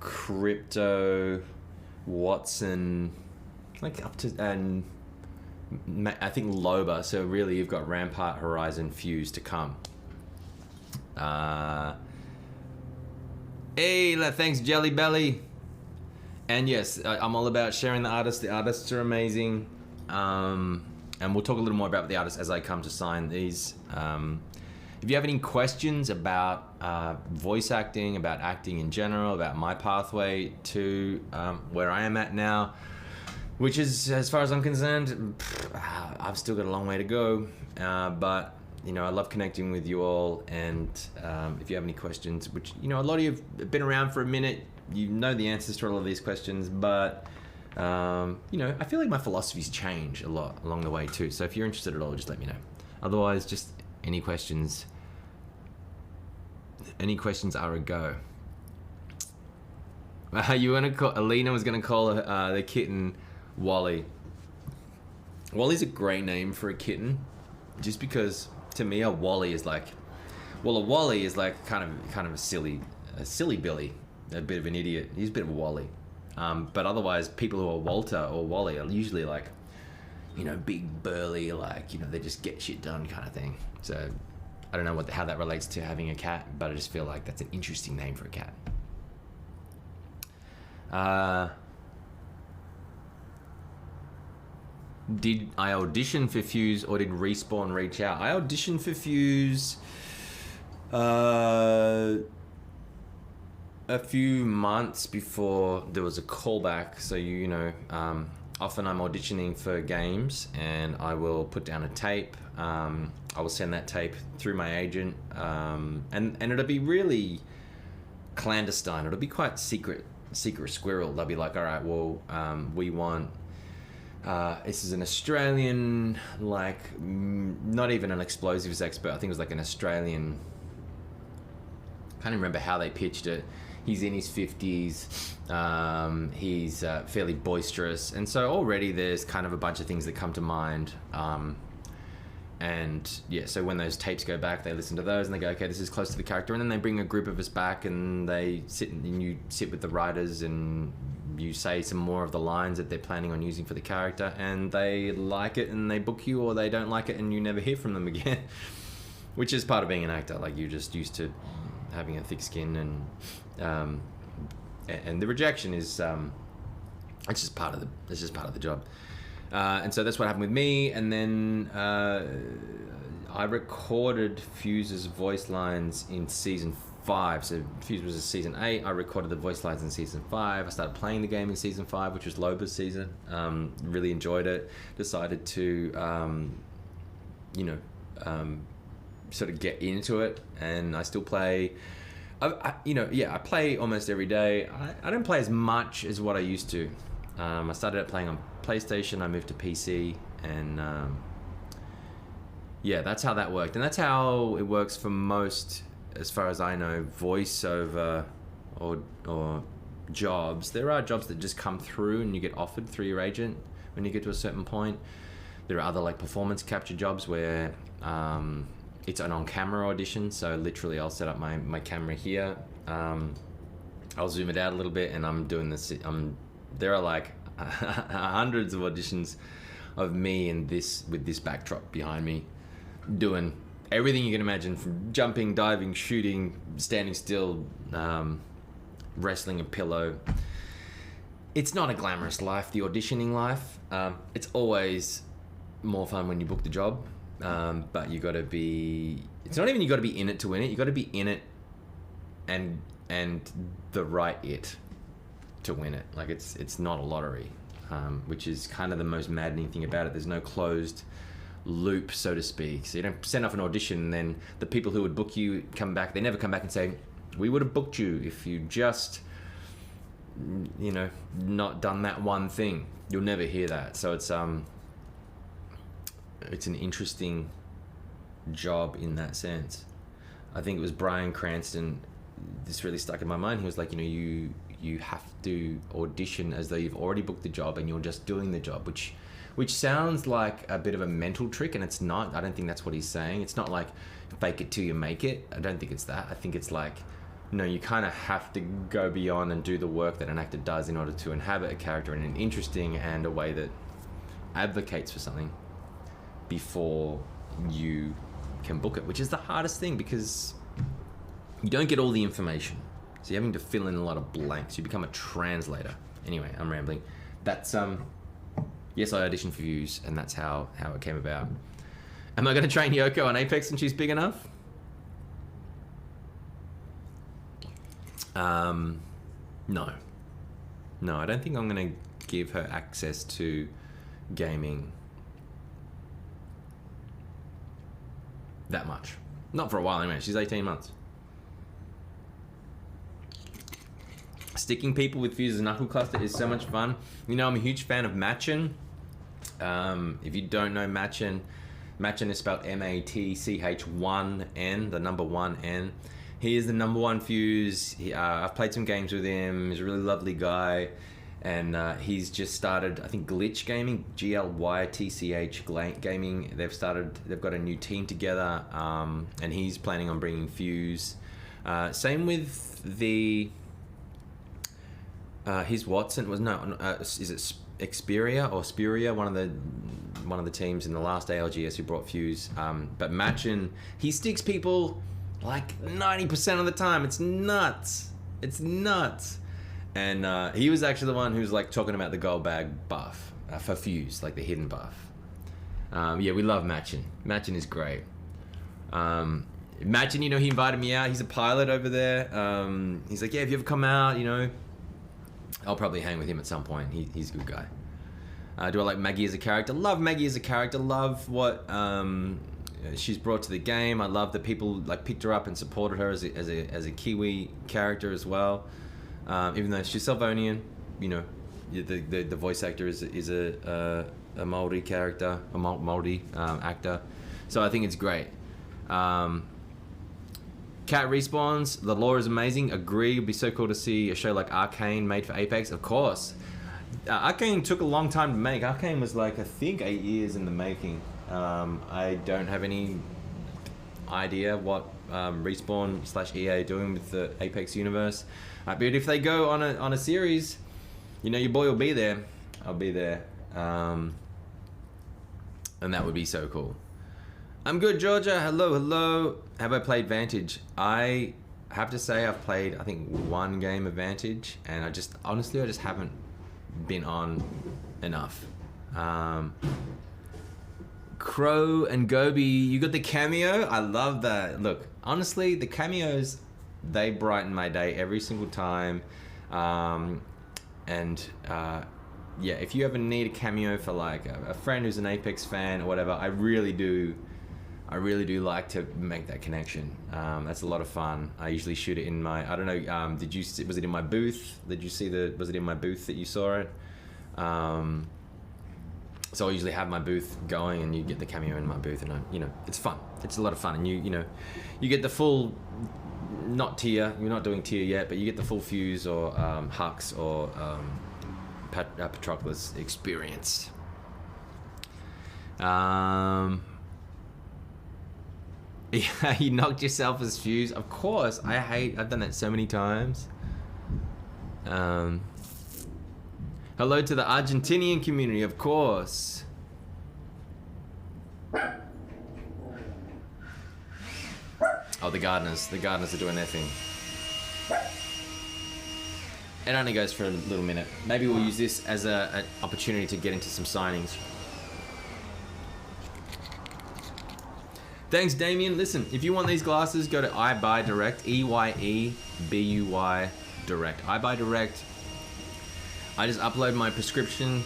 Crypto, Watson, like up to, and I think Loba. So really, you've got Rampart, Horizon, Fuse to come. Hey, thanks Jelly Belly. And yes, I'm all about sharing the artists. The artists are amazing. And we'll talk a little more about the artists as I come to sign these. If you have any questions about voice acting, about acting in general, about my pathway to where I am at now, which is, as far as I'm concerned, I've still got a long way to go. But you know, I love connecting with you all. And if you have any questions, which, you know, a lot of you have been around for a minute, you know the answers to all of these questions, but you know, I feel like my philosophies change a lot along the way too. So if you're interested at all, just let me know. Otherwise, just any questions are a go. You want to call, Alina was going to call the kitten Wally. Wally's a great name for a kitten, just because to me a Wally is like, well, a Wally is like kind of a silly Billy, a bit of an idiot. He's a bit of a Wally. But otherwise, people who are Walter or Wally are usually like, you know, big, burly, like, you know, they just get shit done kind of thing. So I don't know how that relates to having a cat, but I just feel like that's an interesting name for a cat. Did I audition for Fuse, or did Respawn reach out? I auditioned for Fuse a few months before there was a callback. So you know, often I'm auditioning for games and I will put down a tape. I will send that tape through my agent, and it'll be really clandestine. It'll be quite secret squirrel. They'll be like, all right, well, we want, this is an Australian, like, not even an explosives expert. I think it was like an Australian, can't even remember how they pitched it. He's in his 50s. He's fairly boisterous. And so already there's kind of a bunch of things that come to mind. And yeah, so when those tapes go back, they listen to those and they go, okay, this is close to the character. And then they bring a group of us back and they sit, and you sit with the writers and you say some more of the lines that they're planning on using for the character, and they like it and they book you, or they don't like it and you never hear from them again, which is part of being an actor. Like, you're just used to having a thick skin, and the rejection is it's just part of the job. And so that's what happened with me. And then I recorded Fuse's voice lines in season 5. So Fuse was in season 8. I recorded the voice lines in season 5. I started playing the game in season 5, which was Loba's season. Really enjoyed it. Decided to sort of get into it, and I still play. I play almost every day. I don't play as much as what I used to. I started out playing on PlayStation. I moved to PC, and that's how that worked, and that's how it works for most, as far as I know, voiceover or jobs. There are jobs that just come through and you get offered through your agent when you get to a certain point. There are other like performance capture jobs where it's an on-camera audition, so literally I'll set up my camera here, I'll zoom it out a little bit, and I'm doing this. There are like hundreds of auditions of me in this, with this backdrop behind me, doing everything you can imagine, from jumping, diving, shooting, standing still, wrestling a pillow. It's not a glamorous life, the auditioning life. It's always more fun when you book the job, but you got to be. It's not even you got to be in it to win it. You got to be in it, and the right it to win it. Like it's not a lottery, which is kind of the most maddening thing about it. There's no closed loop, so to speak. So you don't send off an audition, and then the people who would book you come back. They never come back and say, we would have booked you if you just, not done that one thing. You'll never hear that. So it's an interesting job in that sense. I think it was Bryan Cranston, this really stuck in my mind. He was like, you have to audition as though you've already booked the job and you're just doing the job, which sounds like a bit of a mental trick, and it's not. I don't think that's what he's saying. It's not like fake it till you make it. I don't think it's that. I think it's like, you kind of have to go beyond and do the work that an actor does in order to inhabit a character in an interesting and a way that advocates for something before you can book it, which is the hardest thing because you don't get all the information. So you're having to fill in a lot of blanks. You become a translator. Anyway, I'm rambling. That's, yes, I auditioned for Views, and that's how it came about. Am I going to train Yoko on Apex when she's big enough? No, I don't think I'm going to give her access to gaming that much. Not for a while anyway. She's 18 months. Sticking people with Fuse's Knuckle Cluster is so much fun. I'm a huge fan of Machin. If you don't know Machin is spelled M-A-T-C-H-1-N, the number 1-N. He is the number one Fuse. I've played some games with him. He's a really lovely guy. And he's just started, I think, Glitch Gaming, G-L-Y-T-C-H Gaming. They've got a new team together, and he's planning on bringing Fuse. Same with his Watson is it Xperia or Spuria, one of the teams in the last ALGS who brought Fuse. But Machin, he sticks people like 90% of the time. It's nuts. And he was actually the one who's like talking about the gold bag buff for Fuse, like the hidden buff. We love Machin. Machin is great. Machin, he invited me out. He's a pilot over there. He's like, if you ever come out, I'll probably hang with him at some point. He's a good guy. Do I like Maggie as a character? Love Maggie as a character. Love what she's brought to the game. I love that people like picked her up and supported her as a Kiwi character as well. Even though she's Sylvanian, the voice actor is a Maori character, a Maori actor. So I think it's great. Cat Respawns, the lore is amazing. Agree, it'd be so cool to see a show like Arcane made for Apex. Of course. Arcane took a long time to make. Arcane was like, I think, 8 years in the making. I don't have any idea what Respawn/EA are doing with the Apex universe. But if they go on a series, your boy will be there. I'll be there. And that would be so cool. I'm good, Georgia. Hello. Have I played Vantage? I have to say I've played, I think, one game of Vantage, and I just haven't been on enough. Crow and Gobi, you got the cameo? I love that. Look, honestly, the cameos, they brighten my day every single time. If you ever need a cameo for like a friend who's an Apex fan or whatever, I really do I really do like to make that connection. That's a lot of fun. I usually shoot it in my, I don't know, was it in my booth? Did you see was it in my booth that you saw it? So I usually have my booth going and you get the cameo in my booth and it's fun. It's a lot of fun and you get the full, not tier, you're not doing tier yet, but you get the full Fuse or Hux or Patroclus experience. Yeah, you knocked yourself as Fuse. Of course, I've done that so many times. Hello to the Argentinian community, of course. Oh, the gardeners are doing their thing. It only goes for a little minute. Maybe we'll use this as an opportunity to get into some signings. Thanks, Damien. Listen, if you want these glasses, go to iBuy Direct, EYEBUY Direct. iBuy Direct. I just upload my prescription.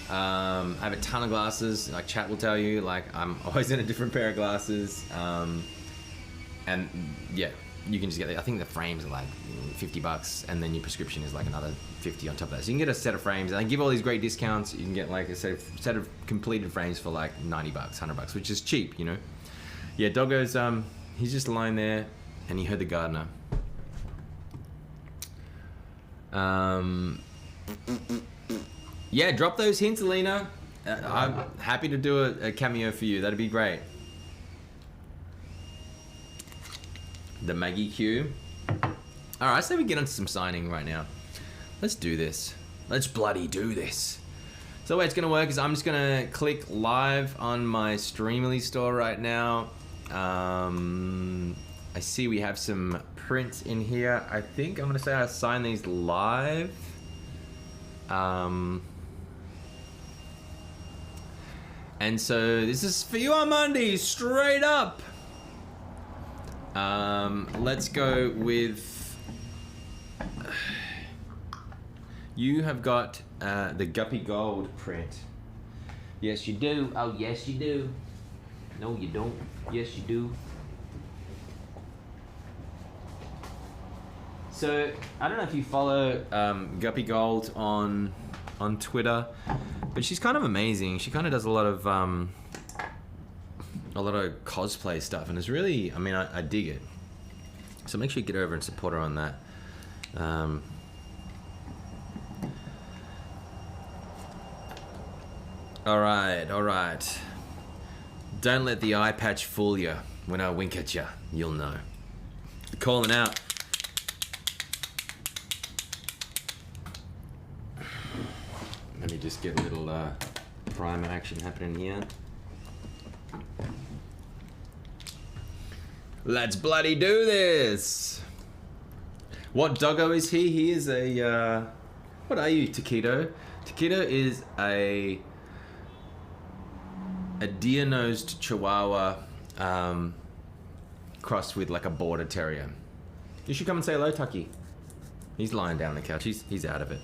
I have a ton of glasses. Like chat will tell you, like I'm always in a different pair of glasses. And yeah, you can just get. I think the frames are like $50, and then your prescription is like another 50 on top of that. So you can get a set of frames, and I give all these great discounts. You can get like a set of completed frames for like $90, $100, which is cheap, you know. Yeah, Doggo's he's just lying there, and he heard the gardener. Yeah, drop those hints, Alina. I'm happy to do a cameo for you. That'd be great. The Maggie Q. Alright, so we get into some signing right now. Let's do this. Let's bloody do this. So the way it's gonna work is I'm just gonna click live on my Streamily store right now. I see we have some prints in here. I think I'm gonna say I sign these live. And so this is for you, Armandi, straight up. Let's go with. You have got the Guppy Gold print. Yes, you do. Oh, yes, you do. No, you don't. Yes, you do. So I don't know if you follow Guppy Gold on Twitter, but she's kind of amazing. She kind of does a lot of cosplay stuff, and it's really, I mean, I dig it. So make sure you get over and support her on that. All right. Don't let the eye patch fool you. When I wink at you, you'll know. Calling out. Let me just get a little primer action happening here. Let's bloody do this! What doggo is he? He is a, what are you, Taquito? Taquito is a deer-nosed Chihuahua crossed with like a border terrier. You should come and say hello, Tucky. He's lying down on the couch. He's out of it.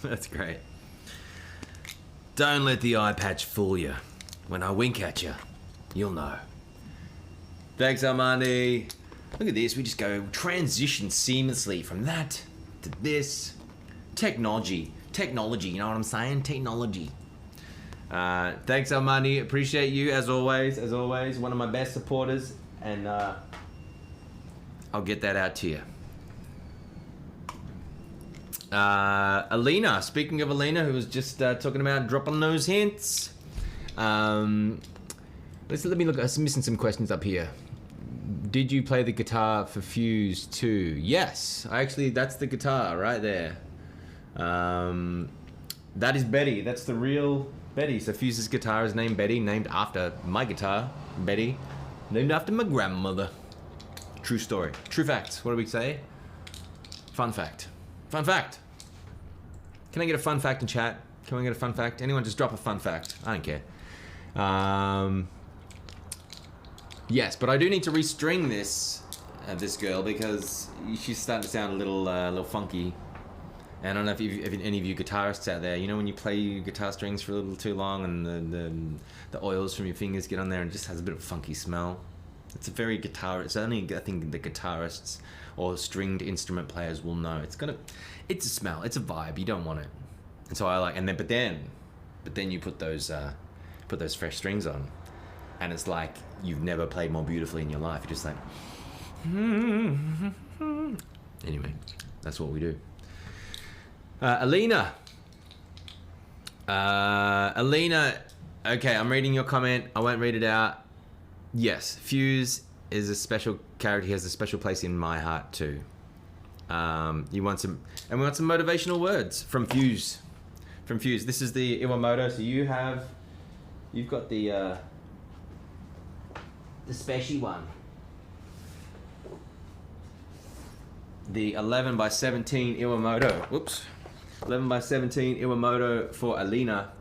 That's great. Don't let the eye patch fool you. When I wink at you, you'll know. Thanks, Armandi. Look at this. We just go transition seamlessly from that to this. Technology, you know what I'm saying? Technology. Thanks, Armandi. Appreciate you as always. One of my best supporters, and I'll get that out to you. Alina, speaking of Alina, who was just talking about dropping those hints. Let me look. I'm missing some questions up here. Did you play the guitar for Fuse 2? Yes, that's the guitar right there. That is Betty. That's the real Betty. So Fuse's guitar is named Betty, named after my guitar, Betty, named after my grandmother. True story. True fact. What do we say? Fun fact. Fun fact. Can I get a fun fact in chat? Can we get a fun fact? Anyone just drop a fun fact. I don't care. Yes, but I do need to restring this girl because she's starting to sound a little funky. And I don't know if any of you guitarists out there, you know when you play your guitar strings for a little too long and the oils from your fingers get on there and it just has a bit of a funky smell. It's a very guitar. It's only I think the guitarists or stringed instrument players will know. It's a smell. It's a vibe. You don't want it. And so I like. And then but then you put those fresh strings on, and it's like you've never played more beautifully in your life. You're just like. Anyway, that's what we do. Alina. Alina. Okay, I'm reading your comment. I won't read it out. Yes, Fuse is a special character. He has a special place in my heart too. We want some motivational words from Fuse. From Fuse. This is the Iwamoto. So you've got the special one. The 11 by 17 Iwamoto. Whoops. 11 by 17 Iwamoto for Alina.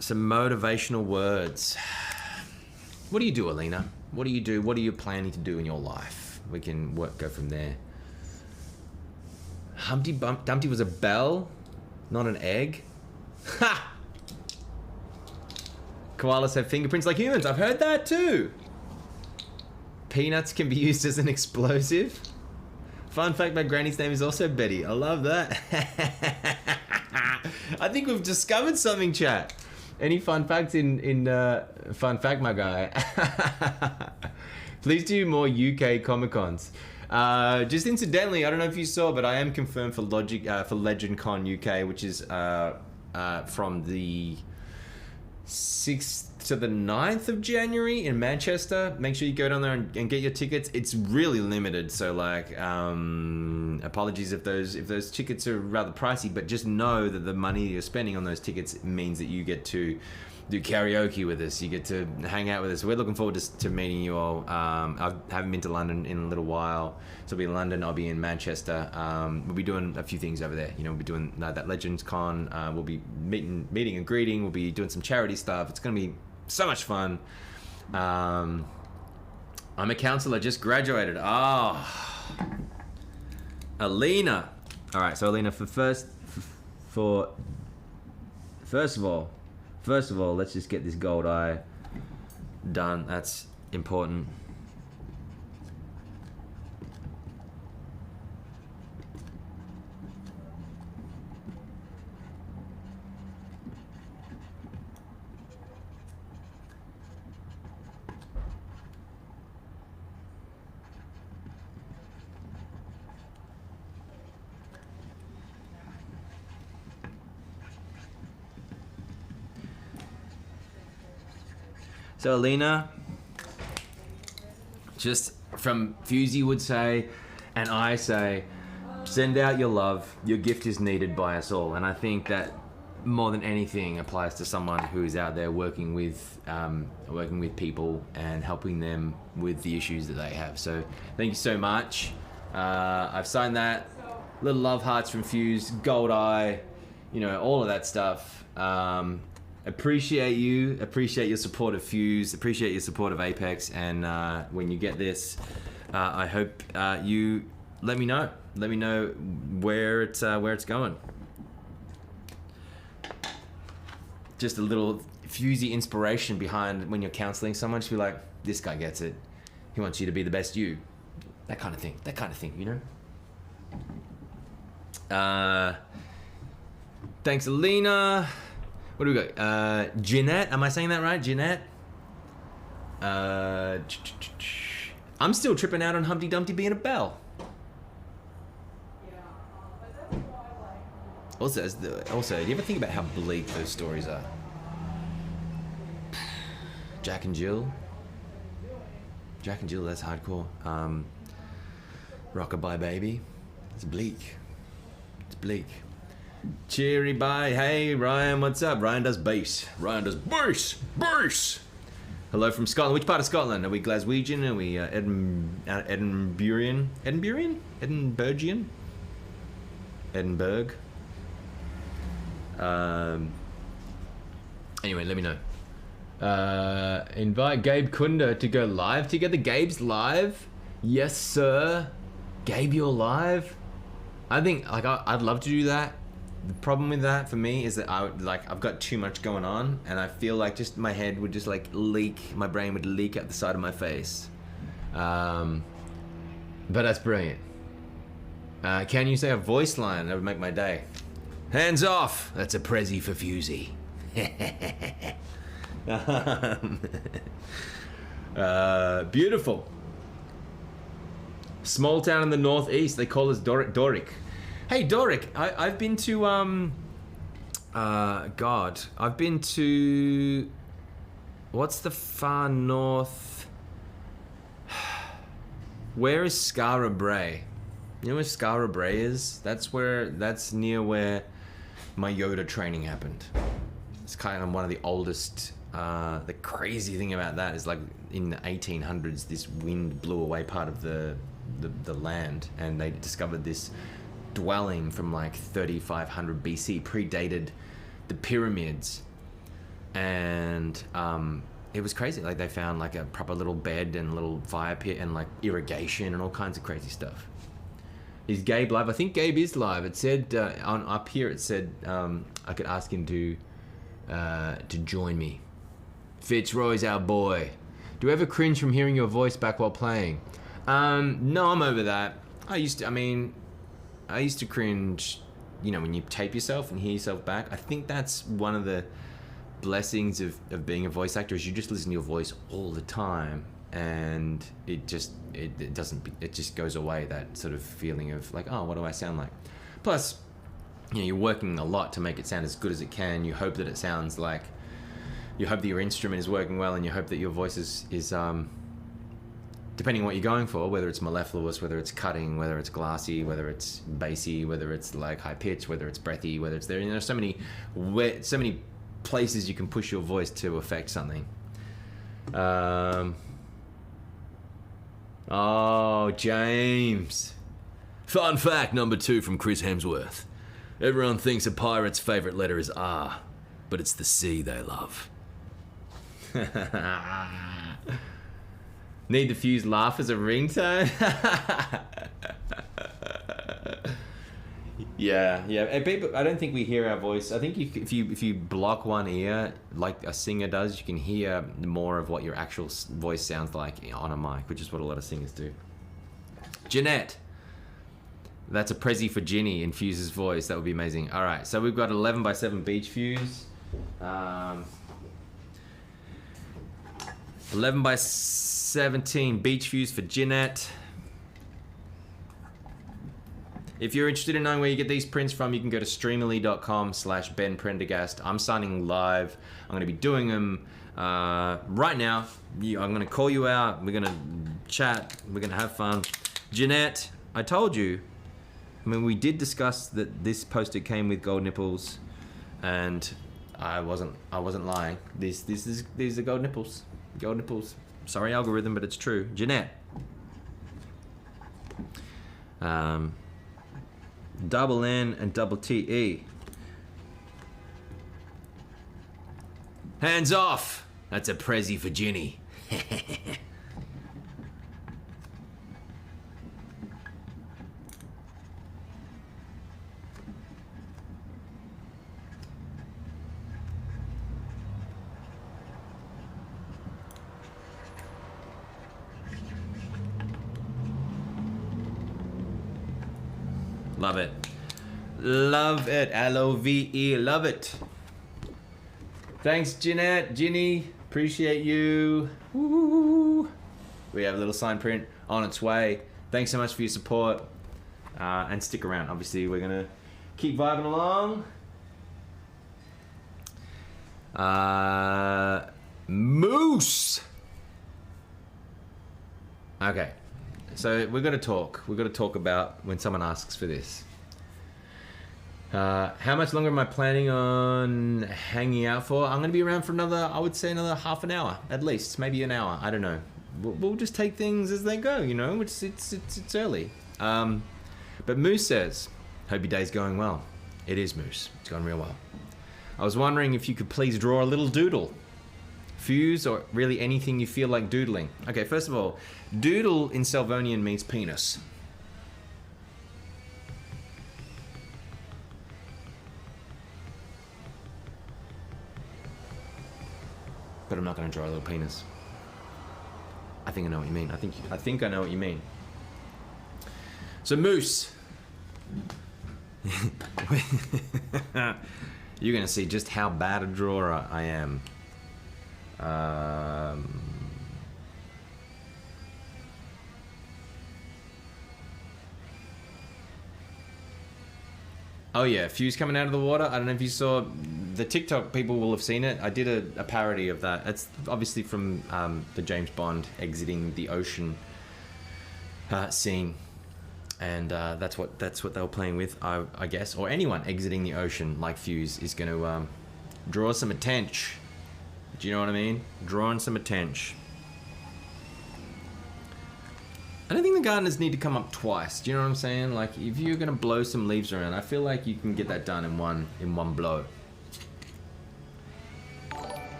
Some motivational words. What do you do, Alina? What do you do? What are you planning to do in your life? We can go from there. Humpty Dumpty was a bell, not an egg. Ha! Koalas have fingerprints like humans. I've heard that too. Peanuts can be used as an explosive. Fun fact, my granny's name is also Betty. I love that. I think we've discovered something, chat. Any fun facts in Fun Fact, my guy? Please do more UK Comic Cons. Just incidentally, I don't know if you saw, but I am confirmed for Legend Con UK, which is from the 6th to the 9th of January in Manchester. Make sure you go down there and get your tickets. It's really limited, so like apologies if those tickets are rather pricey, but just know that the money you're spending on those tickets means that you get to do karaoke with us. You get to hang out with us. We're looking forward to meeting you all. I haven't been to London in a little while, so I'll be in London. I'll be in Manchester. We'll be doing a few things over there. You know, we'll be doing that Legends Con. We'll be meeting and greeting. We'll be doing some charity stuff. It's going to be so much fun. I'm a counselor, just graduated. Alina. All right, so Alina, first of all, let's just get this gold eye done. That's important. So Alina, just from Fusey would say, and I say, send out your love. Your gift is needed by us all. And I think that more than anything applies to someone who is out there working with people and helping them with the issues that they have. So thank you so much. I've signed that. Little love hearts from Fuse, gold eye, you know, all of that stuff. Appreciate your support of Fuse, appreciate your support of Apex, and when you get this, I hope you let me know where it's going. Just a little Fusey inspiration behind when you're counseling someone. Just be like, this guy gets it. He wants you to be the best you. That kind of thing, you know. Thanks, Alina. What do we got? Jeanette, am I saying that right? Jeanette? I'm still tripping out on Humpty Dumpty being a bell. Also, do you ever think about how bleak those stories are? Jack and Jill, that's hardcore. Rockabye Baby, it's bleak. Cheery bye. Hey, Ryan, what's up? Ryan does bass. Ryan does bass. Bass. Hello from Scotland. Which part of Scotland? Are we Glaswegian? Are we Edinburghian? Edinburghian? Edinburghian? Edinburgh? Anyway, let me know. Invite Gabe Kunda to go live together. Gabe's live? Yes, sir. Gabe, you're live? I think, like, I'd love to do that. The problem with that for me is that I've got too much going on, and I feel like just my head would just like leak, my brain would leak out the side of my face. But that's brilliant. Can you say a voice line? That would make my day. Hands off! That's a prezi for Fusey. Beautiful. Small town in the northeast. They call us Doric. Hey Doric, I've been to I've been to, what's the far north? Where is Skara Brae? You know where Skara Brae is? That's near where my Yoda training happened. It's kind of one of the oldest. The crazy thing about that is, like, in the 1800s, this wind blew away part of the land, and they discovered this dwelling from like 3500 BC, predated the pyramids, and it was crazy. Like, they found like a proper little bed and a little fire pit and like irrigation and all kinds of crazy stuff. Is Gabe live? I think Gabe is live. It said on up here, it said I could ask him to join me. Fitzroy's our boy. Do you ever cringe from hearing your voice back while playing? No, I'm over that. I used to cringe, you know, when you tape yourself and hear yourself back. I think that's one of the blessings of being a voice actor, is you just listen to your voice all the time, and it just goes away, that sort of feeling of like, oh, what do I sound like? Plus, you know, you're working a lot to make it sound as good as it can. You hope that it sounds like, you hope that your instrument is working well, and you hope that your voice is depending on what you're going for, whether it's mellifluous, whether it's cutting, whether it's glassy, whether it's bassy, whether it's like high pitch, whether it's breathy, whether it's there. You know, there's so many places you can push your voice to affect something. Oh, James. Fun fact number 2 from Chris Hemsworth. Everyone thinks a pirate's favorite letter is R, but it's the C they love. Need the Fuse laugh as a ringtone? Yeah. And people, I don't think we hear our voice. I think if you block one ear, like a singer does, you can hear more of what your actual voice sounds like on a mic, which is what a lot of singers do. Jeanette. That's a prezi for Ginny in Fuse's voice. That would be amazing. All right, so we've got 11x7 beach Fuse. 11x17 beach Fuse for Jeanette. If you're interested in knowing where you get these prints from, you can go to streamily.com/Ben Prendergast. I'm signing live. I'm going to be doing them right now. I'm going to call you out. We're going to chat. We're going to have fun. Jeanette, I told you. I mean, we did discuss that this poster came with gold nipples, and I wasn't lying. These are gold nipples. Gold nipples. Sorry, algorithm, but it's true. Jeanette. Double N and double TE. Hands off. That's a prezi for Ginny. Love it. Love it. L-O-V-E. Love it. Thanks, Jeanette. Ginny. Appreciate you. Woo. We have a little sign print on its way. Thanks so much for your support. And stick around. Obviously, we're going to keep vibing along. Moose. Okay. So we're going to talk. We're going to talk about when someone asks for this. How much longer am I planning on hanging out for? I'm going to be around for another, I would say another half an hour, at least. Maybe an hour. I don't know. We'll just take things as they go, you know? It's early. But Moose says, hope your day's going well. It is, Moose. It's going real well. I was wondering if you could please draw a little doodle. Fuse, or really anything you feel like doodling. Okay, first of all, doodle in Selvonian means penis. But I'm not going to draw a little penis. I think I know what you mean. I think I know what you mean. So Moose, you're going to see just how bad a drawer I am. Oh yeah, Fuse coming out of the water. I don't know if you saw the TikTok people will have seen it. I did a parody of that. It's obviously from the James Bond exiting the ocean scene, and that's what they were playing with, I guess. Or anyone exiting the ocean like Fuse is going to draw some attention. Do you know what I mean? Drawing some attention. I don't think the gardeners need to come up twice. Do you know what I'm saying? Like, if you're gonna blow some leaves around, I feel like you can get that done in one blow.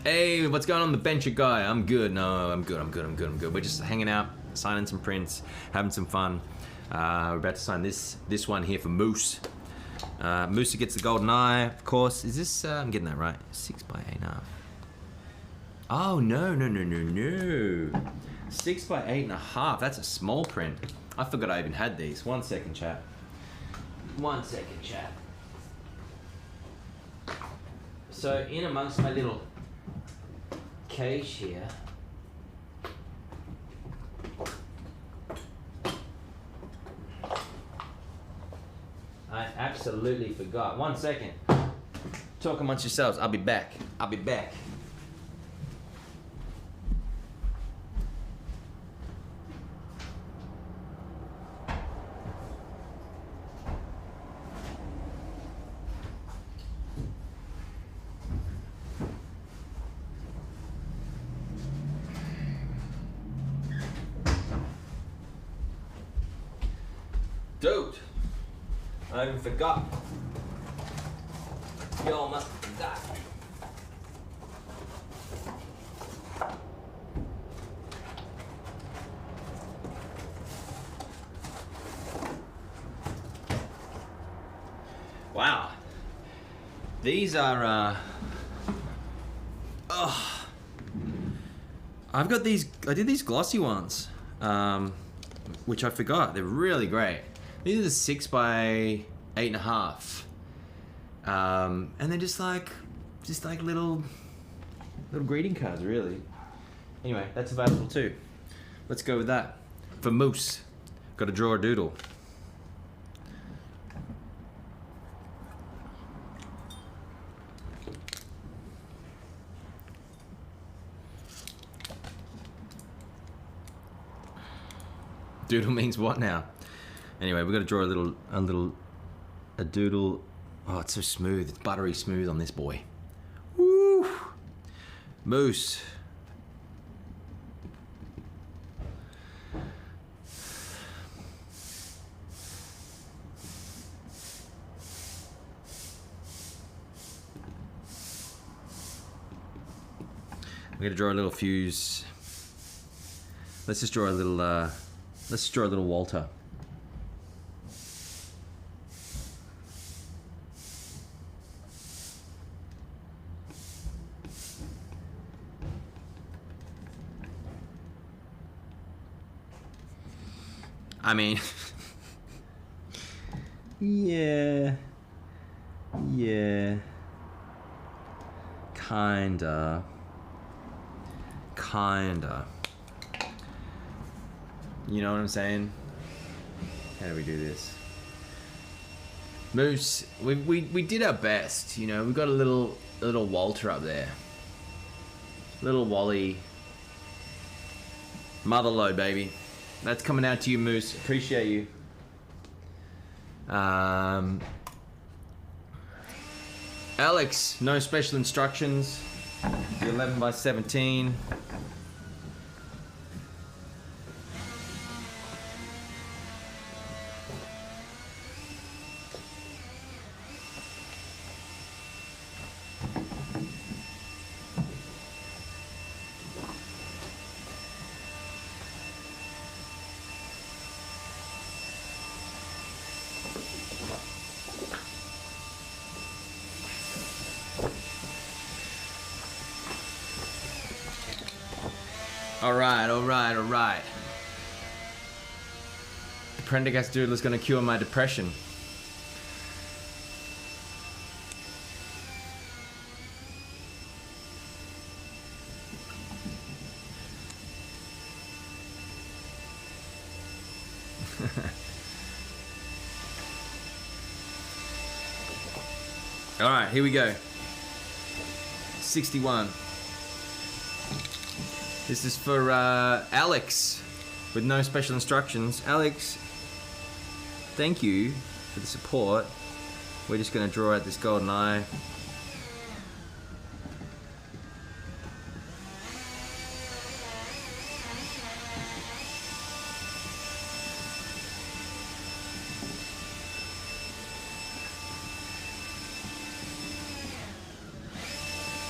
Hey, what's going on the bencher guy? I'm good. No, I'm good. We're just hanging out, signing some prints, having some fun. We're about to sign this one here for Moose. Moose gets the golden eye, of course. Is this, I'm getting that right, 6 by 8.5. Oh, no. 6 by 8.5, that's a small print. I forgot I even had these. 1 second, chat. 1 second, chat. So, in amongst my little cage here, I absolutely forgot. 1 second. Talk amongst yourselves. I'll be back. Dude, I even forgot. Y'all must have forgot. Wow. These are, I've got these, I did these glossy ones, which I forgot. They're really great. These are the 6 by 8.5. And they're just like little greeting cards, really. Anyway, that's available too. Let's go with that. For Moose, got to draw a doodle. Doodle means what now? Anyway, we've got to draw a doodle. Oh, it's so smooth. It's buttery smooth on this boy. Woo! Moose. I'm going to draw a little Fuse. Let's just draw a little Walter. I mean, yeah, kinda. You know what I'm saying? How do we do this? Moose, we did our best, you know. We got a little Walter up there, little Wally, Motherload, baby. That's coming out to you, Moose. Appreciate you. Alex, no special instructions. The 11 by 17. All right. The Prendergast doodle is going to cure my depression. All right, here we go. 61. This is for Alex, with no special instructions. Alex, thank you for the support. We're just going to draw out this golden eye.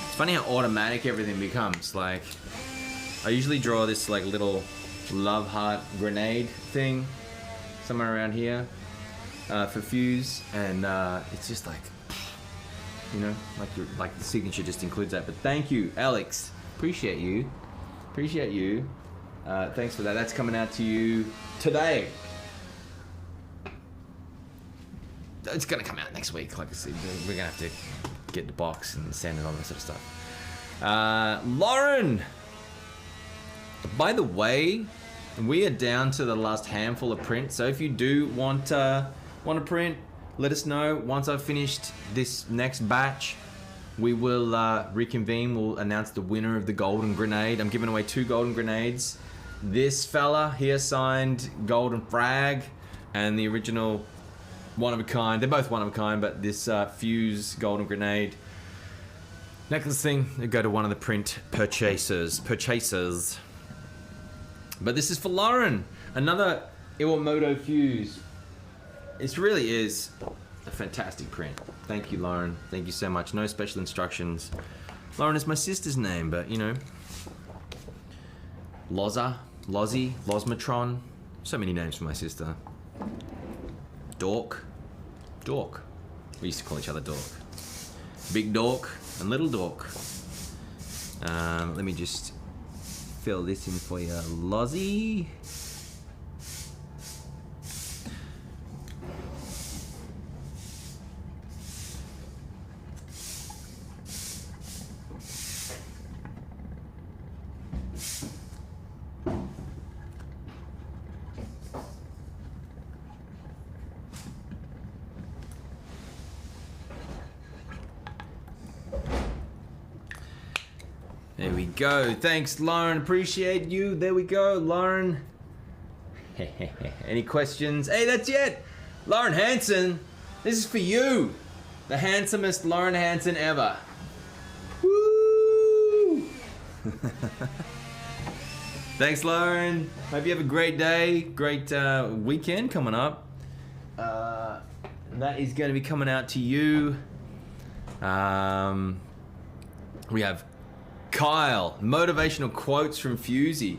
It's funny how automatic everything becomes. Like, I usually draw this like little love heart grenade thing somewhere around here for Fuse, and it's just like, you know, like the signature just includes that. But thank you, Alex. Appreciate you. Thanks for that. That's coming out to you today. It's gonna come out next week. Like I said, we're gonna have to get the box and send it on that sort of stuff. Lauren. By the way, we are down to the last handful of prints, so if you do want to print, let us know. Once I've finished this next batch, we will reconvene. We'll announce the winner of the golden grenade. I'm giving away 2 golden grenades. This fella here signed golden frag, and the original one of a kind. They're both one of a kind, but this Fuse golden grenade necklace thing, they go to one of the print purchasers. But this is for Lauren, another Iwamoto Fuse. It really is a fantastic print. Thank you, Lauren. Thank you so much. No special instructions. Lauren is my sister's name, but you know. Lozzie, Losmatron. So many names for my sister. Dork. We used to call each other Dork. Big Dork and Little Dork. Let me just fill this in for you, Lozzie. There we go. Thanks, Lauren. Appreciate you. There we go, Lauren. Any questions? Hey, that's it. Lauren Hanson. This is for you. The handsomest Lauren Hanson ever. Woo! Thanks, Lauren. Hope you have a great day. Great weekend coming up. That is going to be coming out to you. We have Kyle, motivational quotes from Fusey.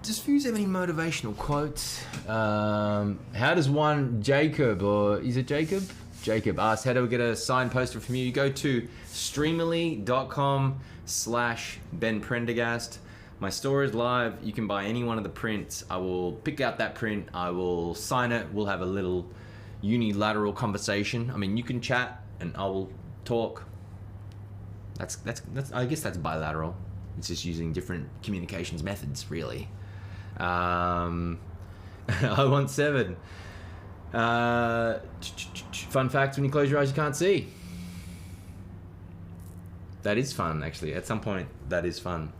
Does Fuse have any motivational quotes? How does one Jacob, or is it Jacob? Jacob asked, how do we get a signed poster from you? You go to streamily.com/Ben Prendergast. My store is live. You can buy any one of the prints. I will pick out that print. I will sign it. We'll have a little unilateral conversation. I mean, you can chat and I will talk. That's I guess that's bilateral. It's just using different communications methods, really. I want 7. Fun fact: when you close your eyes, you can't see. That is fun, actually. At some point, that is fun.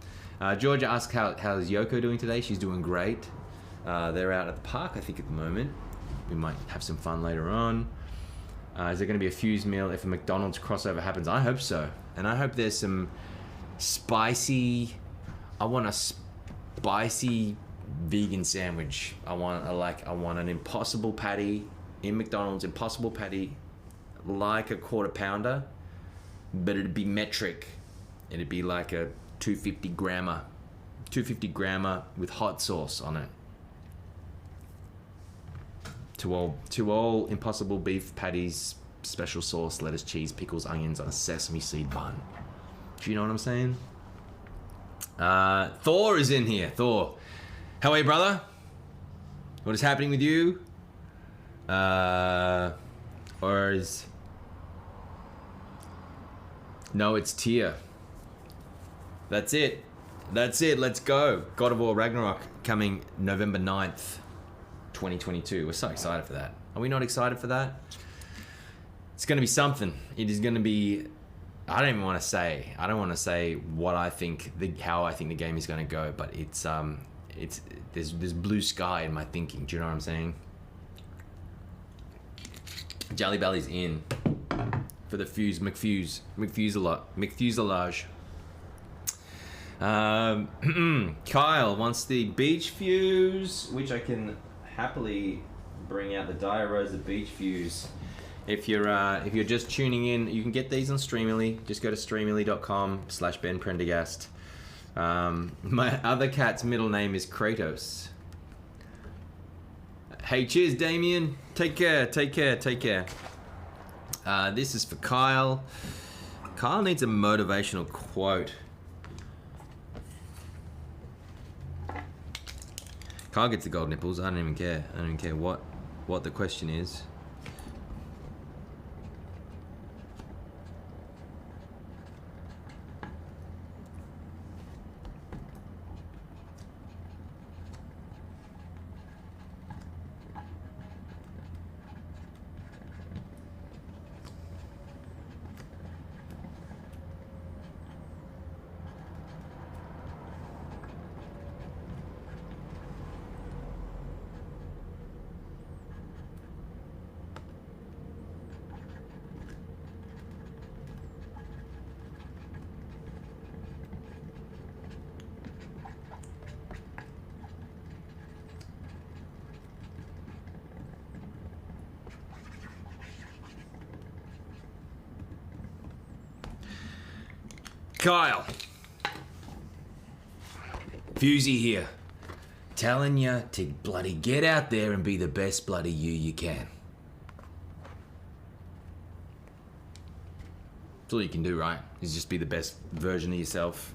Georgia asked how's Yoko doing today. She's doing great. They're out at the park, I think, at the moment. We might have some fun later on. Is there going to be a Fuse meal if a McDonald's crossover happens? I hope so. And I hope there's some spicy... I want a spicy vegan sandwich. I want an Impossible Patty in McDonald's. Impossible Patty, like a quarter pounder, but it'd be metric. It'd be like a 250 grammer with hot sauce on it. To all Impossible beef patties, special sauce, lettuce, cheese, pickles, onions on a sesame seed bun. Do you know what I'm saying? Thor is in here. Thor, how are you, brother? What is happening with you? Or is... No, it's Tyr. That's it. That's it. Let's go. God of War Ragnarok coming November 9th, 2022. We're so excited for that. Are we not excited for that? It's going to be something. It is going to be... I don't even want to say. I don't want to say what I think, how I think the game is going to go, but it's there's blue sky in my thinking. Do you know what I'm saying? Jelly Belly's in for the McFuselage. Kyle wants the beach fuse, which I can happily bring out the Dire Rosa beach fuse. If you're just tuning in, you can get these on Streamily. Just go to streamily.com/Ben Prendergast. My other cat's middle name is Kratos. Hey, cheers, Damien. Take care. This is for Kyle. Kyle needs a motivational quote. Kyle gets the gold nipples. I don't even care. I don't even care what the question is. Kyle, Fusey here, telling you to bloody get out there and be the best bloody you can. That's all you can do, right? Is just be the best version of yourself.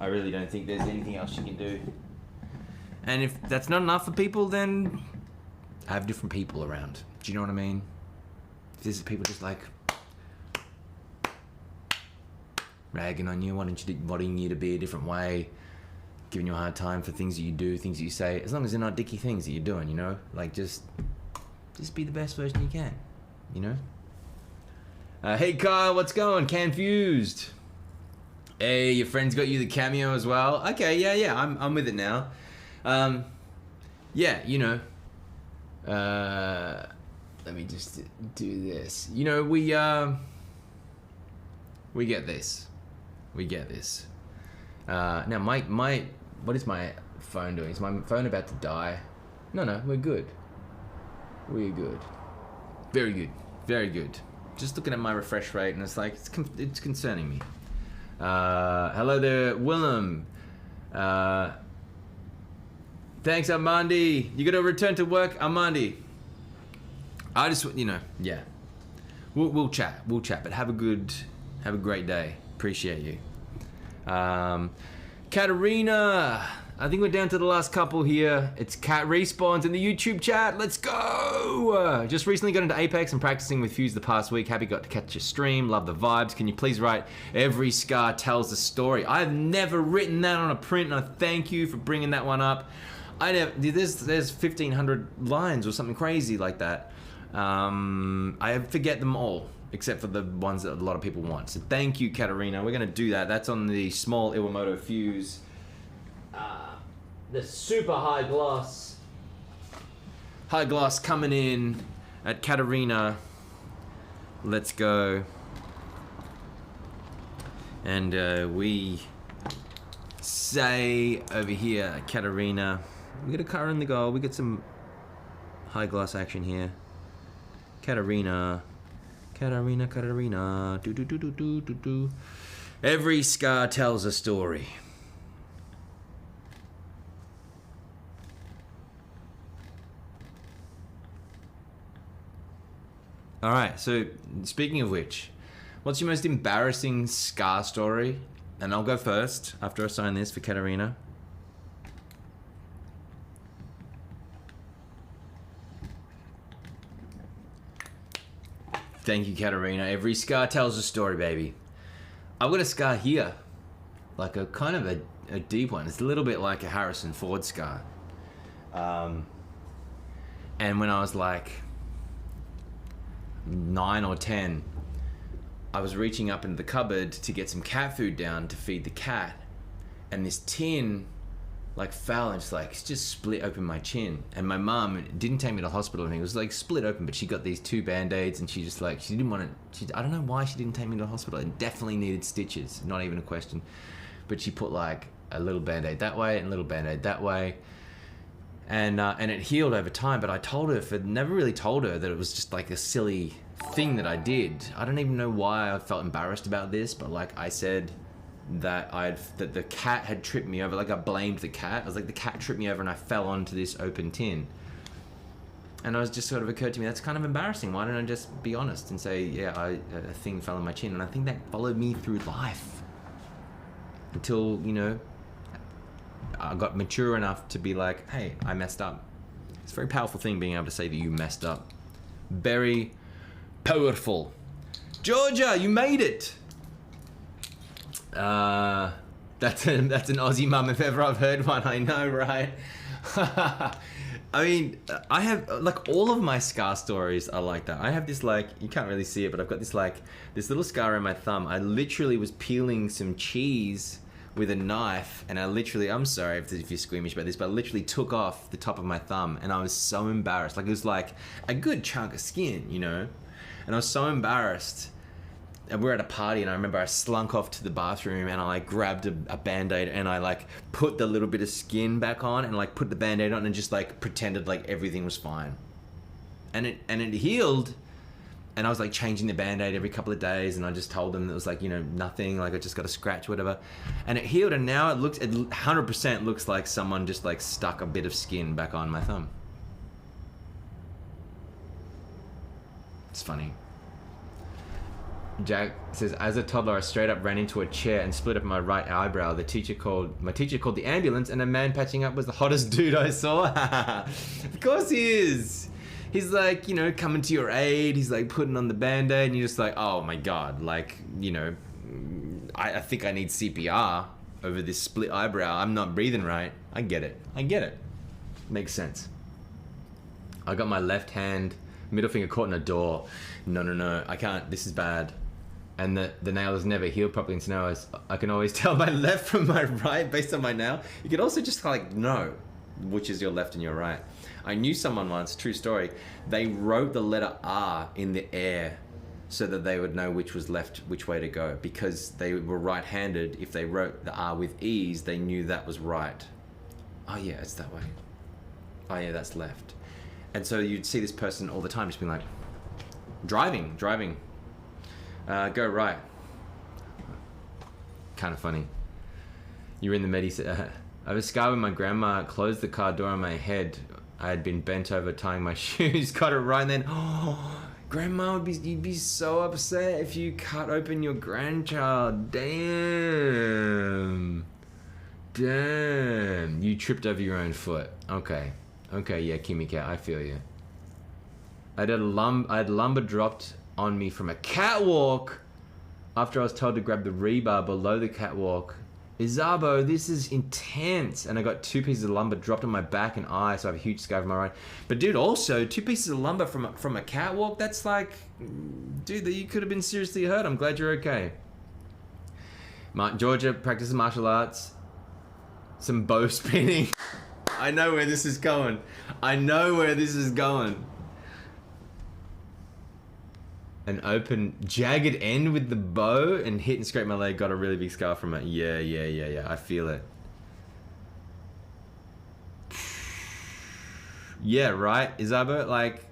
I really don't think there's anything else you can do. And if that's not enough for people, then have different people around. Do you know what I mean? If there's people just like ragging on you, wanting you to be a different way, giving you a hard time for things that you do, things that you say, as long as they're not dicky things that you're doing, you know? Like, just be the best version you can, you know? Hey, Kyle, what's going? Confused. Hey, your friend's got you the cameo as well? Okay, yeah, I'm with it now. Yeah, you know, let me just do this. You know, we get this. Now, what is my phone doing? Is my phone about to die? No, we're good. We're good. Very good. Just looking at my refresh rate, and it's like, it's concerning me. Hello there, Willem. Thanks, Armandi. You gotta return to work, Armandi. I just, you know, yeah. We'll chat, but have a great day. Appreciate you. Katarina, I think we're down to the last couple here. It's Cat Respawns in the YouTube chat. Let's go! Just recently got into Apex and practicing with Fuse the past week. Happy got to catch your stream. Love the vibes. Can you please write "Every Scar Tells a Story"? I've never written that on a print, and I thank you for bringing that one up. There's 1,500 lines or something crazy like that. I forget them all, except for the ones that a lot of people want. So thank you, Katarina. We're going to do that. That's on the small Iwamoto Fuse. The super high gloss High gloss coming in at Katarina. Let's go. And we say over here, Katarina. We get a car in the goal. We get some high gloss action here. Katarina. Katarina. Do. Every scar tells a story. All right, so speaking of which, what's your most embarrassing scar story? And I'll go first after I sign this for Katarina. Thank you, Katarina. Every scar tells a story, baby. I've got a scar here, like a kind of a deep one. It's a little bit like a Harrison Ford scar. And when I was like 9 or 10, I was reaching up into the cupboard to get some cat food down to feed the cat, and this tin like fell and just split open my chin. And my mum didn't take me to the hospital, and it was like split open, but she got these 2 band-aids, and she didn't want to, I don't know why she didn't take me to the hospital. It definitely needed stitches, not even a question, but she put like a little band-aid that way and a little band-aid that way. And it healed over time, but I never really told her that it was just like a silly thing that I did. I don't even know why I felt embarrassed about this, but like I said that the cat had tripped me over. Like I blamed the cat. I was like, the cat tripped me over and I fell onto this open tin. And it was just sort of occurred to me, that's kind of embarrassing. Why don't I just be honest and say, yeah, a thing fell on my chin. And I think that followed me through life until, you know, I got mature enough to be like, hey, I messed up. It's a very powerful thing being able to say that you messed up. Very powerful. Georgia, you made it. That's an Aussie mum if ever I've heard one. I know, right? I mean, I have like all of my scar stories are like that. I have this like, you can't really see it, but I've got this like this little scar on my thumb. I literally was peeling some cheese with a knife, and I'm sorry if you're squeamish about this, but I literally took off the top of my thumb, and I was so embarrassed. Like it was like a good chunk of skin, you know? And I was so embarrassed. And we were at a party, and I remember I slunk off to the bathroom, and I like grabbed a band-aid, and I like put the little bit of skin back on, and like put the band-aid on, and just like pretended like everything was fine. And it healed. And I was like changing the band-aid every couple of days, and I just told them that it was like, you know, nothing, like I just got a scratch, whatever. And it healed, and now it 100% looks like someone just like stuck a bit of skin back on my thumb. It's funny. Jack says, as a toddler, I straight up ran into a chair and split up my right eyebrow. My teacher called the ambulance, and a man patching up was the hottest dude I saw. Of course he is. He's like, you know, coming to your aid. He's like putting on the band-aid, and you're just like, oh my God, like, you know, I think I need CPR over this split eyebrow. I'm not breathing right. I get it. Makes sense. I got my left hand, middle finger caught in a door. No, I can't, this is bad. And the nail has never healed properly, and so now I can always tell my left from my right based on my nail. You can also just like know which is your left and your right. I knew someone once, true story, they wrote the letter R in the air so that they would know which was left, which way to go. Because they were right-handed, if they wrote the R with ease, they knew that was right. Oh yeah, it's that way. Oh yeah, that's left. And so you'd see this person all the time just being like, driving, go right. Kind of funny. You're in the I have a scar when my grandma closed the car door on my head. I had been bent over tying my shoes, cut it right, and then, oh, grandma you'd be so upset if you cut open your grandchild. Damn, you tripped over your own foot. Okay, yeah, Kimmy Cat, I feel you. I had lumber dropped on me from a catwalk after I was told to grab the rebar below the catwalk. Izabo, this is intense. And I got 2 pieces of lumber dropped on my back and eye, so I have a huge scar on my right. But dude, also 2 pieces of lumber from a catwalk, that's like, dude, you could have been seriously hurt. I'm glad you're okay. Georgia practices martial arts, some bow spinning. I know where this is going. I know where this is going. An open, jagged end with the bow and hit and scrape my leg. Got a really big scar from it. Yeah. I feel it. Yeah, right, Izabo? Like,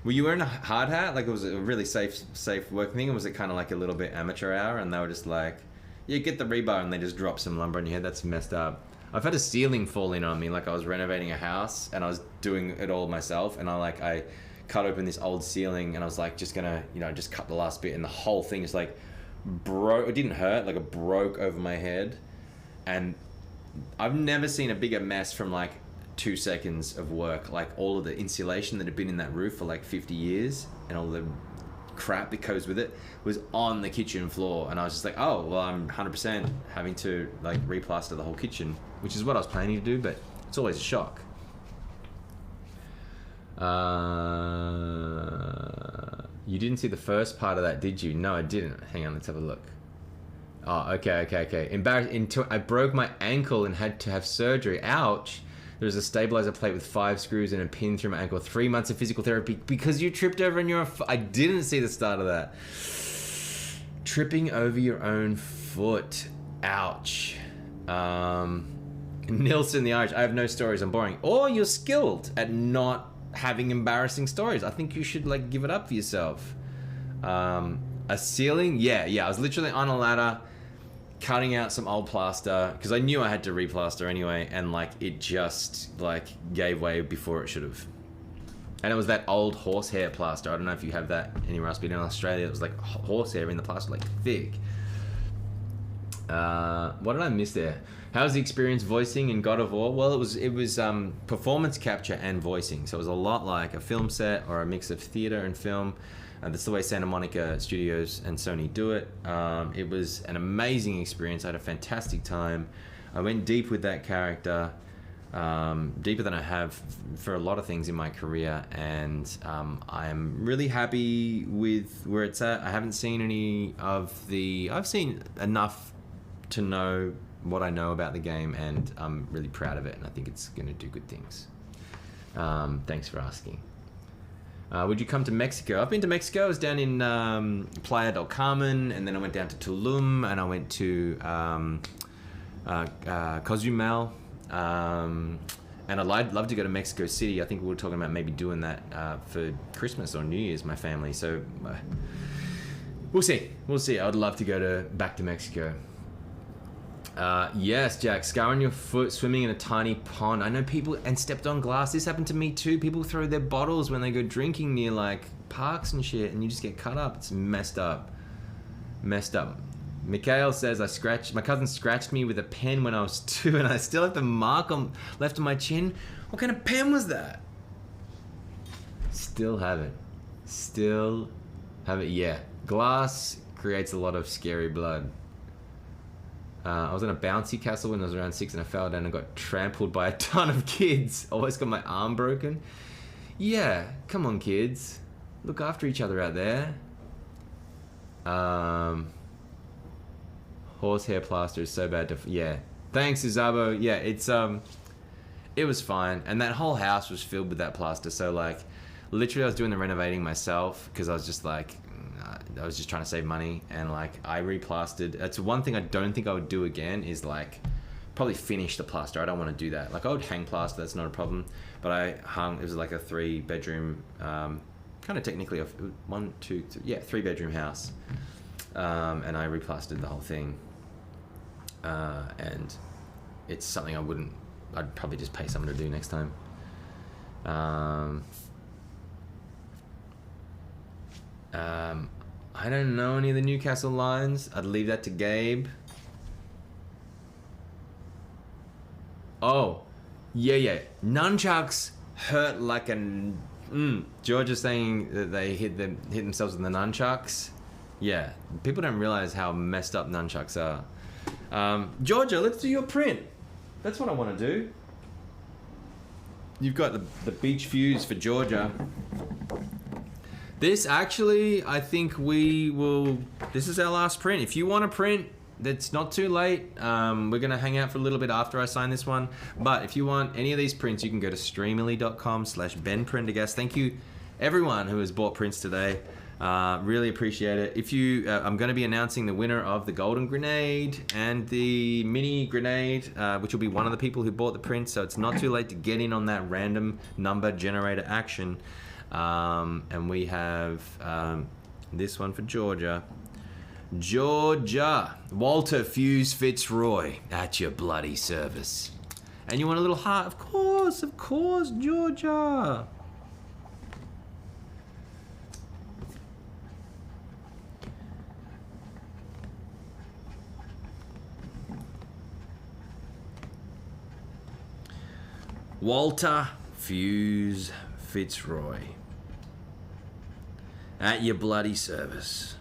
were you wearing a hard hat? Like, it was a really safe work thing? Or was it kind of like a little bit amateur hour and they were just like, yeah, get the rebar, and they just drop some lumber on your head? That's messed up. I've had a ceiling fall in on me. Like, I was renovating a house and I was doing it all myself, and I cut open this old ceiling and I was like, just gonna, just cut the last bit, and the whole thing is like broke. It didn't hurt, like it broke over my head. And I've never seen a bigger mess from like 2 seconds of work. Like, all of the insulation that had been in that roof for like 50 years and all the crap that goes with it was on the kitchen floor, and I was just like, oh well, I'm 100% having to like replaster the whole kitchen, which is what I was planning to do, but it's always a shock. You didn't see the first part of that, did you? No, I didn't. Hang on, let's have a look. Oh, okay. I broke my ankle and had to have surgery. Ouch. There was a stabilizer plate with 5 screws and a pin through my ankle. 3 months of physical therapy because you tripped over on your... I didn't see the start of that. Tripping over your own foot. Ouch. Nilsson the Irish. I have no stories. I'm boring. Or you're skilled at not having embarrassing stories. I think you should like give it up for yourself. A ceiling? Yeah. I was literally on a ladder, cutting out some old plaster because I knew I had to replaster anyway, and like it just like gave way before it should have. And it was that old horsehair plaster. I don't know if you have that anywhere else, but in Australia it was like horsehair in the plaster, like thick. What did I miss there? How's the experience voicing in God of War? Well, it was performance capture and voicing, so it was a lot like a film set or a mix of theater and film. That's the way Santa Monica Studios and Sony do it. It was an amazing experience. I had a fantastic time. I went deep with that character, deeper than I have for a lot of things in my career, and I'm really happy with where it's at. I haven't seen any of the... I've seen enough to know what I know about the game, and I'm really proud of it, and I think it's going to do good things. Thanks for asking. Would you come to Mexico? I've been to Mexico. I was down in Playa del Carmen, and then I went down to Tulum, and I went to Cozumel. And I'd love to go to Mexico City. I think we were talking about maybe doing that for Christmas or New Year's, my family. So we'll see. I'd love to go back to Mexico. Yes, Jack, scar on your foot swimming in a tiny pond. I know people, and stepped on glass. This happened to me too. People throw their bottles when they go drinking near like parks and shit, and you just get cut up. It's messed up. Mikhail says, my cousin scratched me with a pen when I was 2, and I still have the mark left on my chin. What kind of pen was that? Still have it. Yeah. Glass creates a lot of scary blood. I was in a bouncy castle when I was around 6, and I fell down and got trampled by a ton of kids. Almost got my arm broken. Yeah, come on, kids. Look after each other out there. Horsehair plaster is so bad to... Yeah. Thanks, Izabo. Yeah, it was fine. And that whole house was filled with that plaster. So, like, literally I was doing the renovating myself because I was just like... I was just trying to save money, and like I replastered. That's one thing I don't think I would do again, is like probably finish the plaster. I don't want to do that. Like I would hang plaster, that's not a problem, but I hung, it was like a 3-bedroom kind of technically a 1, 2, 3, 3-bedroom house, and I replastered the whole thing, and it's something I'd probably just pay someone to do next time. I don't know any of the Newcastle lines. I'd leave that to Gabe. Oh, yeah. Nunchucks hurt like a... George is saying that they hit themselves with the nunchucks. Yeah, people don't realize how messed up nunchucks are. Georgia, let's do your print. That's what I want to do. You've got the beach views for Georgia. This actually, I think this is our last print. If you want to print it's not too late. We're going to hang out for a little bit after I sign this one. But if you want any of these prints, you can go to streamily.com/Ben Prendergast. Thank you, everyone who has bought prints today. Really appreciate it. If you, I'm going to be announcing the winner of the golden grenade and the mini grenade, which will be one of the people who bought the print. So it's not too late to get in on that random number generator action. And we have this one for Georgia. Georgia, Walter Fuse Fitzroy, at your bloody service. And you want a little heart? Of course, Georgia. Walter Fuse Fitzroy, at your bloody service.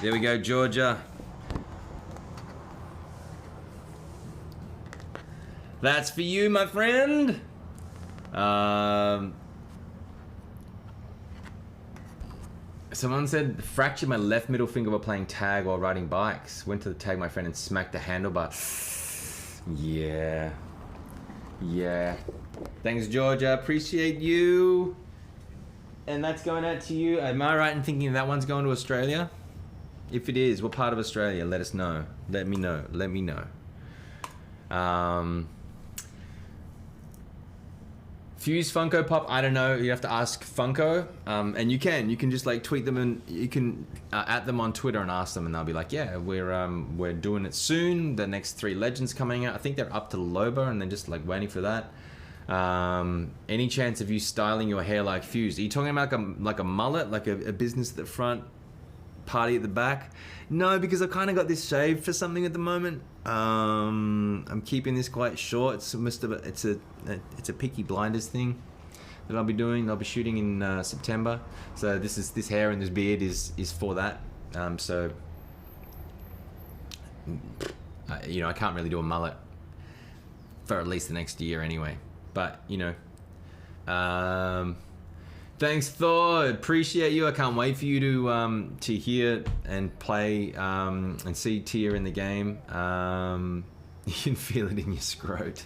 There we go, Georgia. That's for you, my friend. Someone said, fractured my left middle finger while playing tag while riding bikes. Went to tag my friend and smacked the handlebar. Yeah. Thanks, Georgia. Appreciate you. And that's going out to you. Am I right in thinking that one's going to Australia? If it is, what part of Australia? Let us know. Let me know. Fuse Funko Pop, I don't know. You have to ask Funko. And you can just like tweet them, and you can at them on Twitter and ask them, and they'll be like, yeah, we're doing it soon. The next 3 Legends coming out. I think they're up to Loba, and they're just like waiting for that. Any chance of you styling your hair like Fuse? Are you talking about like a mullet, like a business at the front, party at the back? No, because I've kind of got this shaved for something at the moment. I'm keeping this quite short. It's a Peaky Blinders thing that I'll be doing. I'll be shooting in September. So this hair and this beard is for that. So I can't really do a mullet for at least the next year anyway. But thanks, Thor. Appreciate you. I can't wait for you to hear and play and see Tia in the game. You can feel it in your scrot.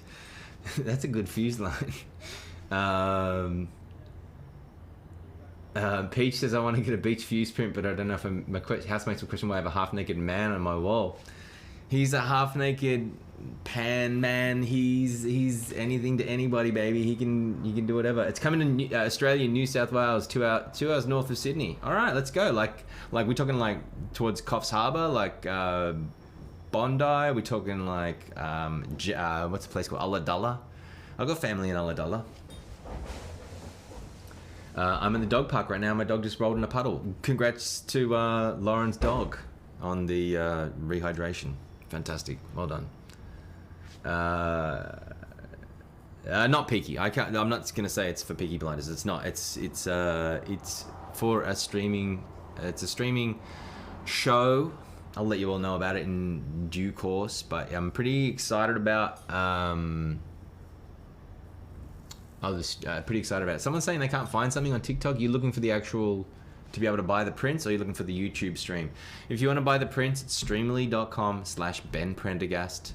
That's a good Fuse line. Peach says, I want to get a beach Fuse print, but I don't know if my housemates will question why I have a half-naked man on my wall. He's a half-naked pan man. He's anything to anybody, baby. He can do whatever. It's coming to Australia, New South Wales, 2 hours north of Sydney. All right, let's go. Like we're talking like towards Coffs Harbour, like Bondi. We're talking like what's the place called? Ulladulla. I've got family in Ulladulla. I'm in the dog park right now. My dog just rolled in a puddle. Congrats to Lauren's dog on the rehydration. Fantastic. Well done. Not Peaky. I'm not gonna say it's for Peaky Blinders. It's not. It's for a streaming. It's a streaming show. I'll let you all know about it in due course. But I'm pretty excited about. Pretty excited about it. Someone's saying they can't find something on TikTok. You're looking for the actual to be able to buy the prints, or you're looking for the YouTube stream? If you want to buy the prints, it's streamily.com/Ben Prendergast.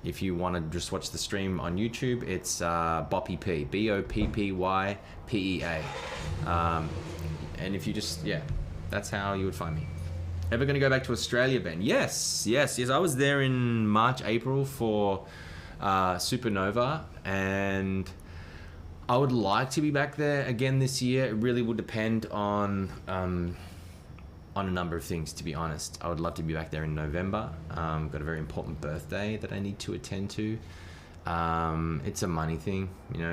If you want to just watch the stream on YouTube, it's Boppy Boppypea. And if you just, that's how you would find me. Ever going to go back to Australia, Ben? Yes. I was there in March, April for Supernova, and I would like to be back there again this year. It really would depend on a number of things, to be honest. I would love to be back there in November. Got a very important birthday that I need to attend to. It's a money thing,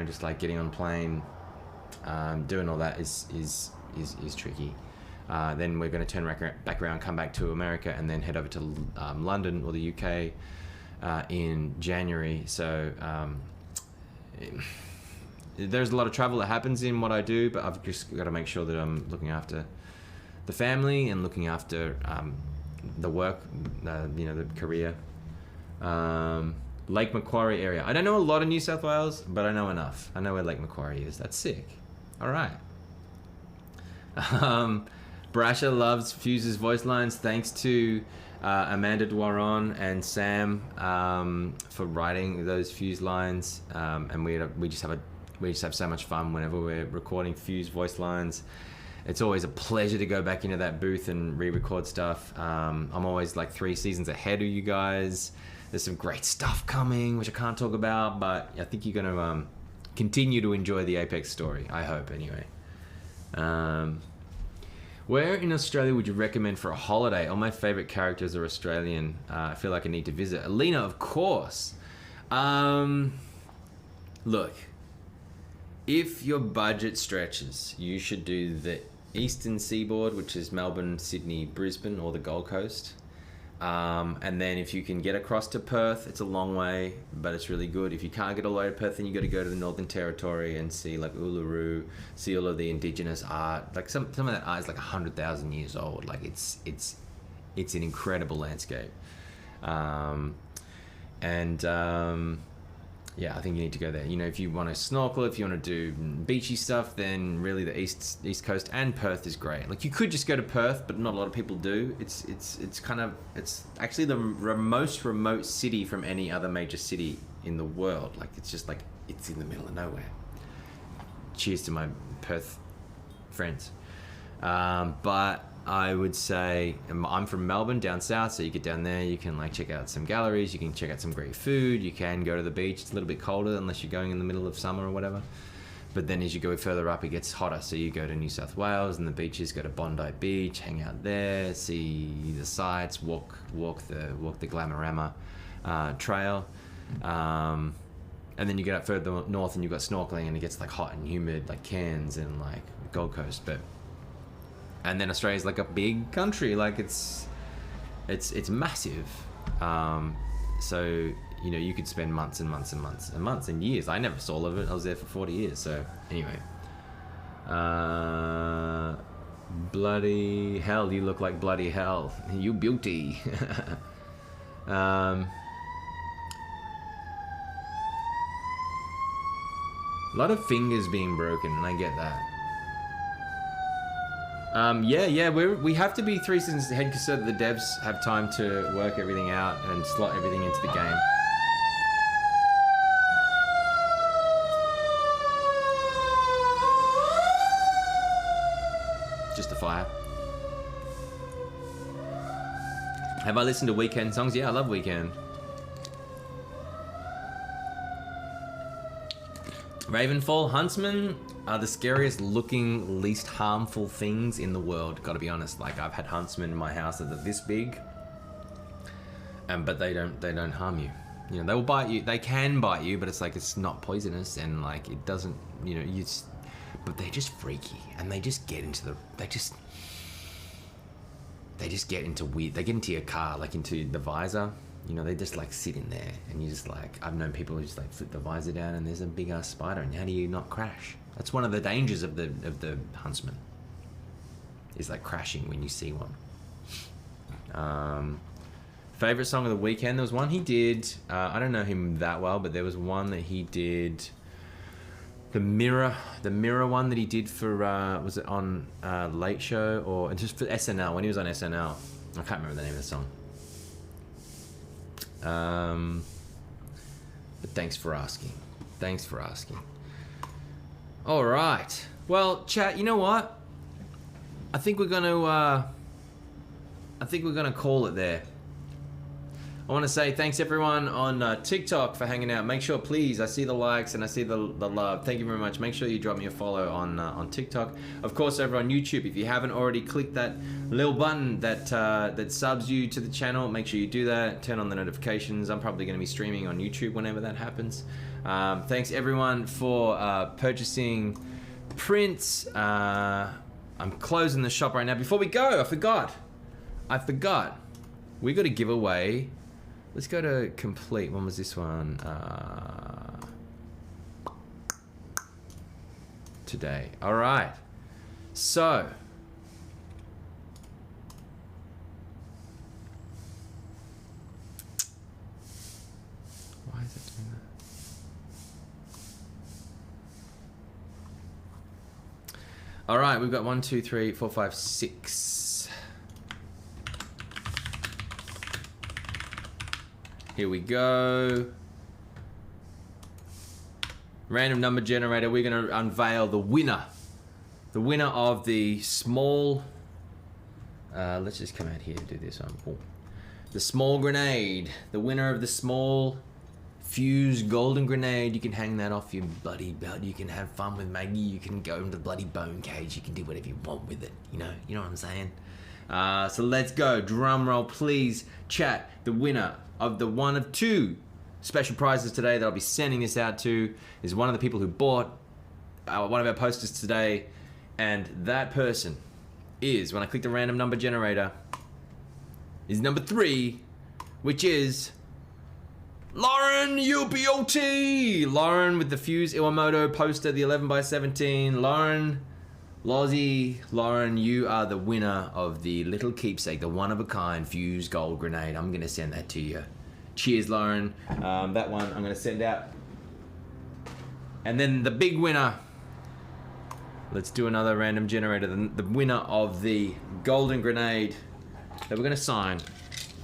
just like getting on a plane, doing all that is tricky. Then we're going to turn back around, come back to America, and then head over to London or the UK in January. So there's a lot of travel that happens in what I do, but I've just got to make sure that I'm looking after the family and looking after the work, the career. Lake Macquarie area. I don't know a lot of New South Wales, but I know enough. I know where Lake Macquarie is. That's sick. All right. Brasha loves Fuse's voice lines. Thanks to Amanda Dwaron and Sam for writing those Fuse lines. And we just have so much fun whenever we're recording Fuse voice lines. It's always a pleasure to go back into that booth and re-record stuff. I'm always like 3 seasons ahead of you guys. There's some great stuff coming, which I can't talk about, but I think you're going to continue to enjoy the Apex story. I hope, anyway. Where in Australia would you recommend for a holiday? All my favorite characters are Australian. I feel like I need to visit. Alina, of course. Look, if your budget stretches, you should do the Eastern Seaboard, which is Melbourne, Sydney, Brisbane, or the Gold Coast. And then if you can get across to Perth, it's a long way, but it's really good. If you can't get all the way to Perth, then you got to go to the Northern Territory and see like Uluru, see all of the indigenous art. Like some of that art is like 100,000 years old. Like it's an incredible landscape. Yeah, I think you need to go there. You know, if you want to snorkel, if you want to do beachy stuff, then really the East Coast and Perth is great. Like you could just go to Perth, but not a lot of people do. It's actually the most remote city from any other major city in the world. Like it's just like it's in the middle of nowhere. Cheers to my Perth friends. But I would say I'm from Melbourne down south, so you get down there, you can like check out some galleries, you can check out some great food, you can go to the beach. It's a little bit colder unless you're going in the middle of summer or whatever, but then as you go further up it gets hotter, so you go to New South Wales and the beaches, go to Bondi Beach, hang out there, see the sights, walk the Glamorama trail, and then you get up further north and you've got snorkeling and it gets like hot and humid like Cairns and like Gold Coast. And then Australia's like a big country, like it's massive. So, you know, you could spend months and months and months and months and years. I never saw all of it. I was there for 40 years. So anyway, bloody hell, you look like bloody hell. You beauty. A lot of fingers being broken, and I get that. We have to be 3 seasons ahead so that the devs have time to work everything out and slot everything into the game. Just a fire. Have I listened to Weekend songs? Yeah, I love Weekend. Ravenfall, Huntsman are the scariest looking, least harmful things in the world. Gotta be honest, like I've had huntsmen in my house that are this big, but they don't harm you. You know, they will bite you. They can bite you, but it's like it's not poisonous and like it doesn't. You know, but they're just freaky and they just get into the. They just get into weird. They get into your car, like into the visor. You know, they just like sit in there and you just like, I've known people who just like flip the visor down and there's a big ass spider, and how do you not crash? That's one of the dangers of the huntsman, is like crashing when you see one. Favorite song of the weekend, there was one he did, I don't know him that well, but there was one that he did, the mirror one that he did for, was it on Late Show or just for SNL, when he was on SNL. I can't remember the name of the song. But thanks for asking. All right. Well, chat, you know what? I think we're gonna call it there. I want to say thanks everyone on TikTok for hanging out. Make sure, please, I see the likes and I see the love. Thank you very much. Make sure you drop me a follow on TikTok. Of course, over on YouTube, if you haven't already clicked that little button that subs you to the channel, make sure you do that. Turn on the notifications. I'm probably going to be streaming on YouTube whenever that happens. Thanks everyone for purchasing prints. I'm closing the shop right now. Before we go, I forgot. We got to give away. Let's go to complete. When was this one? Today. All right. So, All right, we've got 1, 2, 3, 4, 5, 6. Here we go. Random number generator. We're going to unveil the winner. The winner of the small... let's just come out here and do this one. Oh. The small grenade. The winner of the small fused golden grenade. You can hang that off your bloody belt. You can have fun with Maggie. You can go into the bloody bone cage. You can do whatever you want with it. You know what I'm saying? So let's go. Drum roll, please. Chat. The winner of the one of 2 special prizes today that I'll be sending this out to is one of the people who bought one of our posters today, and that person is, when I click the random number generator, is number 3, which is Lauren UBOT. Lauren with the Fuse Iwamoto poster, the 11x17. Lauren, you are the winner of the little keepsake, the one-of-a-kind Fuse Gold Grenade. I'm going to send that to you. Cheers, Lauren. That one I'm going to send out. And then the big winner. Let's do another random generator. The winner of the Golden Grenade that we're going to sign.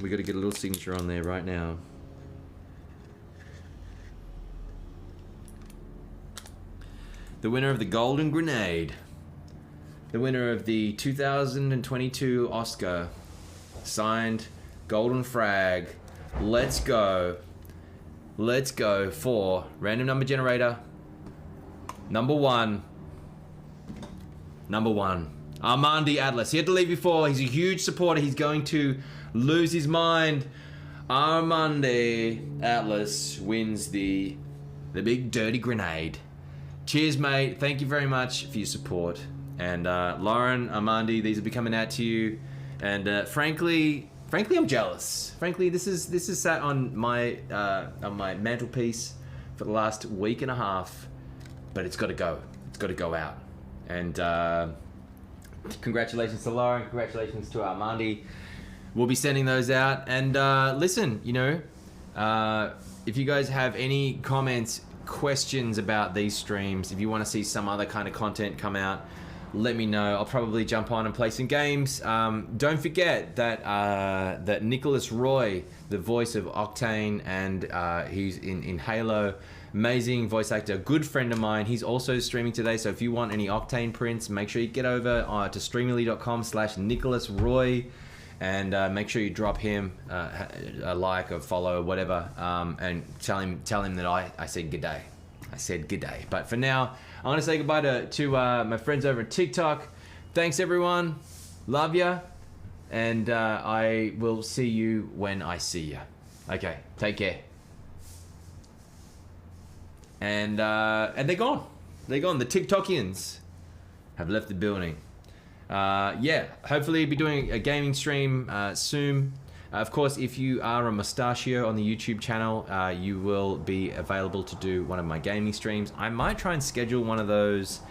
We've got to get a little signature on there right now. The winner of the Golden Grenade. The winner of the 2022 Oscar. Signed Golden Frag. Let's go. Let's go for random number generator. Number 1. Armandi Atlas. He had to leave before. He's a huge supporter. He's going to lose his mind. Armandi Atlas wins the big dirty grenade. Cheers, mate. Thank you very much for your support. And Lauren, Armandi, these will be coming out to you. And frankly, I'm jealous. Frankly, this is sat on my mantelpiece for the last week and a half, but it's got to go. It's got to go out. And congratulations to Lauren. Congratulations to Armandi. We'll be sending those out. And listen, if you guys have any comments, questions about these streams, if you want to see some other kind of content come out, let me know. I'll probably jump on and play some games. Don't forget that Nicholas Roy, the voice of Octane, and he's in Halo, amazing voice actor, good friend of mine. He's also streaming today, so if you want any Octane prints, make sure you get over to streamily.com/Nicholas Roy, and make sure you drop him a like or follow or whatever, and tell him that I said good day. I said good day. But for now, I want to say goodbye to my friends over at TikTok. Thanks, everyone. Love ya. And I will see you when I see you. Okay, take care. And they're gone. They're gone. The TikTokians have left the building. Yeah, hopefully be doing a gaming stream soon. Of course, if you are a mustachio on the YouTube channel, you will be available to do one of my gaming streams. I might try and schedule one of those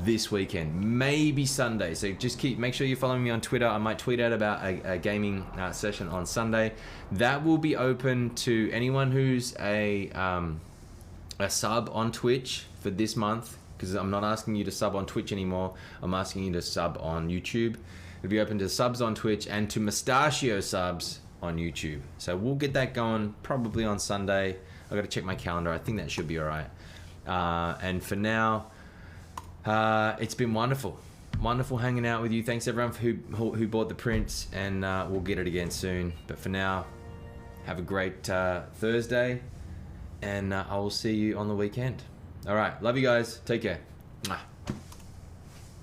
this weekend, maybe Sunday. So just make sure you're following me on Twitter. I might tweet out about a gaming session on Sunday. That will be open to anyone who's a sub on Twitch for this month, because I'm not asking you to sub on Twitch anymore. I'm asking you to sub on YouTube. It'll be open to subs on Twitch and to mustachio subs on YouTube. So we'll get that going probably on Sunday. I've got to check my calendar. I think that should be all right. And for now, it's been wonderful. Wonderful hanging out with you. Thanks everyone who bought the prints, and we'll get it again soon. But for now, have a great Thursday, and I will see you on the weekend. All right. Love you guys. Take care. Mwah.